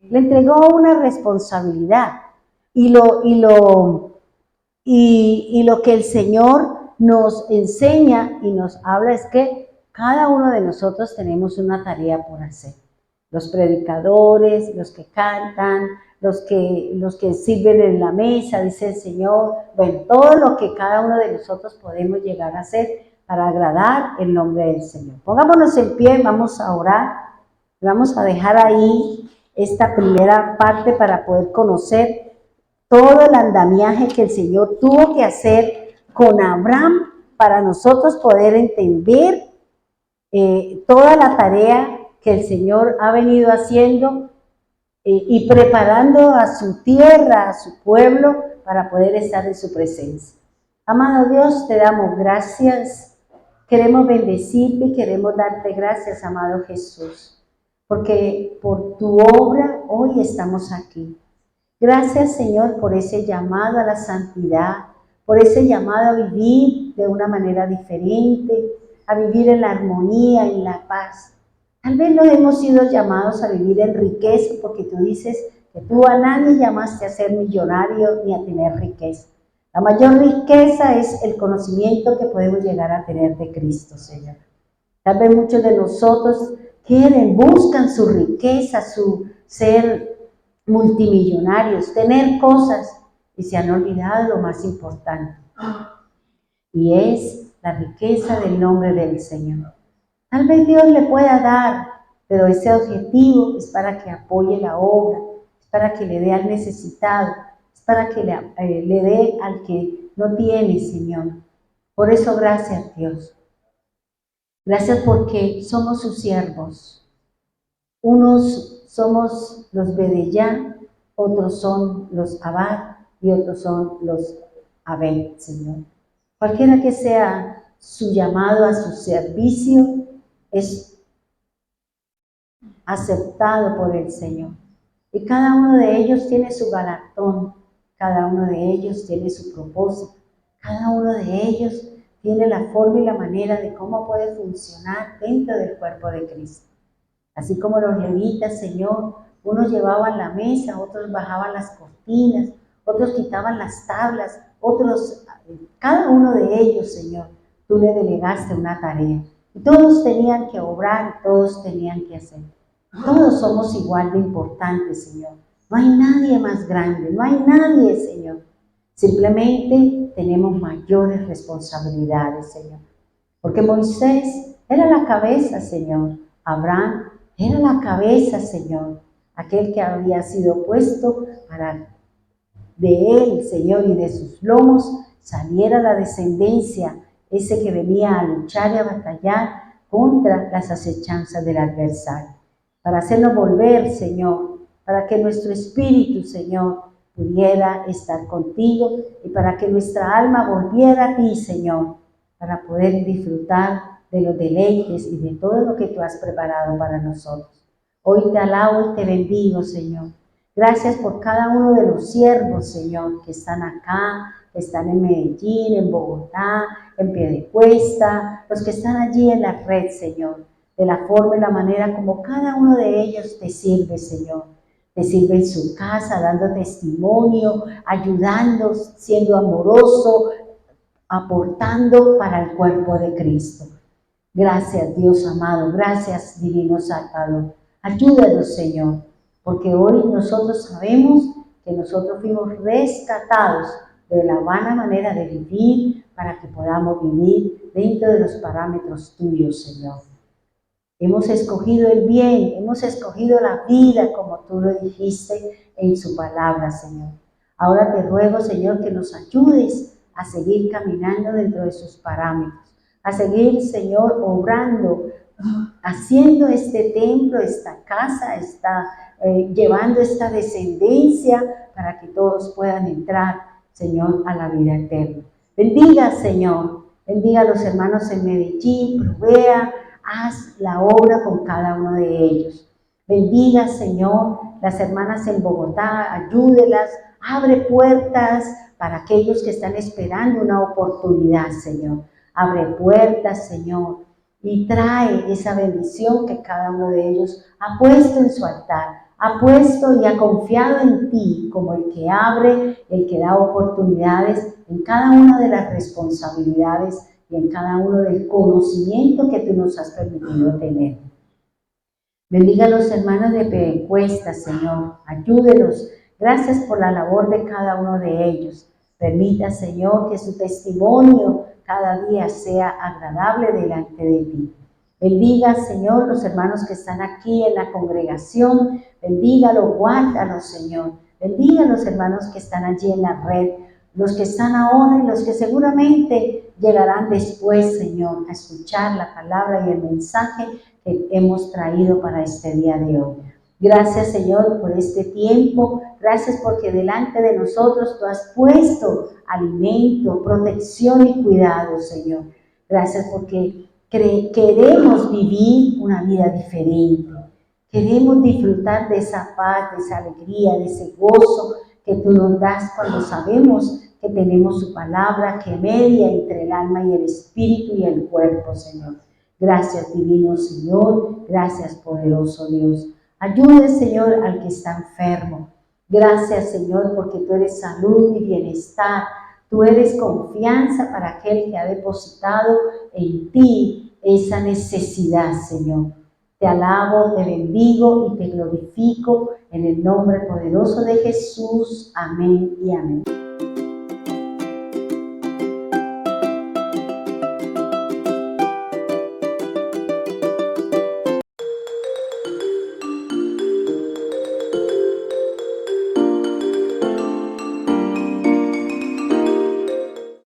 Le entregó una responsabilidad, y lo que el Señor nos enseña y nos habla es que cada uno de nosotros tenemos una tarea por hacer. Los predicadores, los que cantan, los que sirven en la mesa, dice el Señor, bueno, todo lo que cada uno de nosotros podemos llegar a hacer para agradar el nombre del Señor. Pongámonos en pie, vamos a orar, vamos a dejar ahí esta primera parte para poder conocer todo el andamiaje que el Señor tuvo que hacer con Abraham para nosotros poder entender toda la tarea que el Señor ha venido haciendo y preparando a su tierra, a su pueblo, para poder estar en su presencia. Amado Dios, te damos gracias. Queremos bendecirte y queremos darte gracias, amado Jesús, porque por tu obra hoy estamos aquí. Gracias, Señor, por ese llamado a la santidad, por ese llamado a vivir de una manera diferente, a vivir en la armonía, en la paz. Tal vez no hemos sido llamados a vivir en riqueza, porque tú dices que tú a nadie llamaste a ser millonario ni a tener riqueza. La mayor riqueza es el conocimiento que podemos llegar a tener de Cristo, Señor. Tal vez muchos de nosotros buscan su riqueza, su ser multimillonarios, tener cosas, y se han olvidado lo más importante, y es la riqueza del nombre del Señor. Tal vez Dios le pueda dar, pero ese objetivo es para que apoye la obra, es para que le dé al necesitado, es para que le dé al que no tiene, Señor. Por eso, gracias, Dios. Gracias porque somos sus siervos. Unos somos los Bedellá, otros son los Abad y otros son los Abed, Señor. Cualquiera que sea su llamado a su servicio, es aceptado por el Señor. Y cada uno de ellos tiene su galardón, cada uno de ellos tiene su propósito, cada uno de ellos tiene la forma y la manera de cómo puede funcionar dentro del cuerpo de Cristo. Así como los levitas, Señor, unos llevaban la mesa, otros bajaban las cortinas, otros quitaban las tablas, otros, cada uno de ellos, Señor, tú le delegaste una tarea. Y todos tenían que obrar, todos tenían que hacer. Todos somos igual de importantes, Señor. No hay nadie más grande, no hay nadie, Señor. Simplemente tenemos mayores responsabilidades, Señor. Porque Moisés era la cabeza, Señor. Abraham era la cabeza, Señor. Aquel que había sido puesto para de él, Señor, y de sus lomos saliera la descendencia, ese que venía a luchar y a batallar contra las acechanzas del adversario. Para hacernos volver, Señor, para que nuestro espíritu, Señor, pudiera estar contigo y para que nuestra alma volviera a ti, Señor, para poder disfrutar de los deleites y de todo lo que tú has preparado para nosotros. Hoy te alabo y te bendigo, Señor. Gracias por cada uno de los siervos, Señor, que están acá, que están en Medellín, en Bogotá, en Piedecuesta, los que están allí en la red, Señor, de la forma y la manera como cada uno de ellos te sirve, Señor. Te sirve en su casa, dando testimonio, ayudando, siendo amoroso, aportando para el cuerpo de Cristo. Gracias, Dios amado, gracias, Divino Salvador. Ayúdanos, Señor, porque hoy nosotros sabemos que nosotros fuimos rescatados de la vana manera de vivir para que podamos vivir dentro de los parámetros tuyos, Señor. Hemos escogido el bien, hemos escogido la vida, como tú lo dijiste en su palabra, Señor. Ahora te ruego, Señor, que nos ayudes a seguir caminando dentro de sus parámetros, a seguir, Señor, obrando, haciendo este templo, esta casa, llevando esta descendencia para que todos puedan entrar, Señor, a la vida eterna. Bendiga, Señor, bendiga a los hermanos en Medellín, provea, haz la obra con cada uno de ellos. Bendiga, Señor, las hermanas en Bogotá, ayúdelas, abre puertas para aquellos que están esperando una oportunidad, Señor. Abre puertas, Señor, y trae esa bendición que cada uno de ellos ha puesto en su altar, ha puesto y ha confiado en ti como el que abre, el que da oportunidades en cada una de las responsabilidades y en cada uno del conocimiento que tú nos has permitido tener. Bendiga a los hermanos de Piedecuesta, Señor, ayúdelos. Gracias por la labor de cada uno de ellos. Permita, Señor, que su testimonio cada día sea agradable delante de ti. Bendiga, Señor, los hermanos que están aquí en la congregación. Bendígalos, guárdalos, Señor. Bendiga a los hermanos que están allí en la red, los que están ahora y los que seguramente llegarán después, Señor, a escuchar la palabra y el mensaje que hemos traído para este día de hoy. Gracias, Señor, por este tiempo. Gracias porque delante de nosotros tú has puesto alimento, protección y cuidado, Señor. Gracias porque queremos vivir una vida diferente. Queremos disfrutar de esa paz, de esa alegría, de ese gozo que tú nos das cuando sabemos que tenemos su palabra que media entre el alma y el espíritu y el cuerpo, Señor. Gracias, divino Señor. Gracias, poderoso Dios. Ayude, Señor, al que está enfermo. Gracias, Señor, porque tú eres salud y bienestar. Tú eres confianza para aquel que ha depositado en ti esa necesidad, Señor. Te alabo, te bendigo y te glorifico en el nombre poderoso de Jesús. Amén y amén.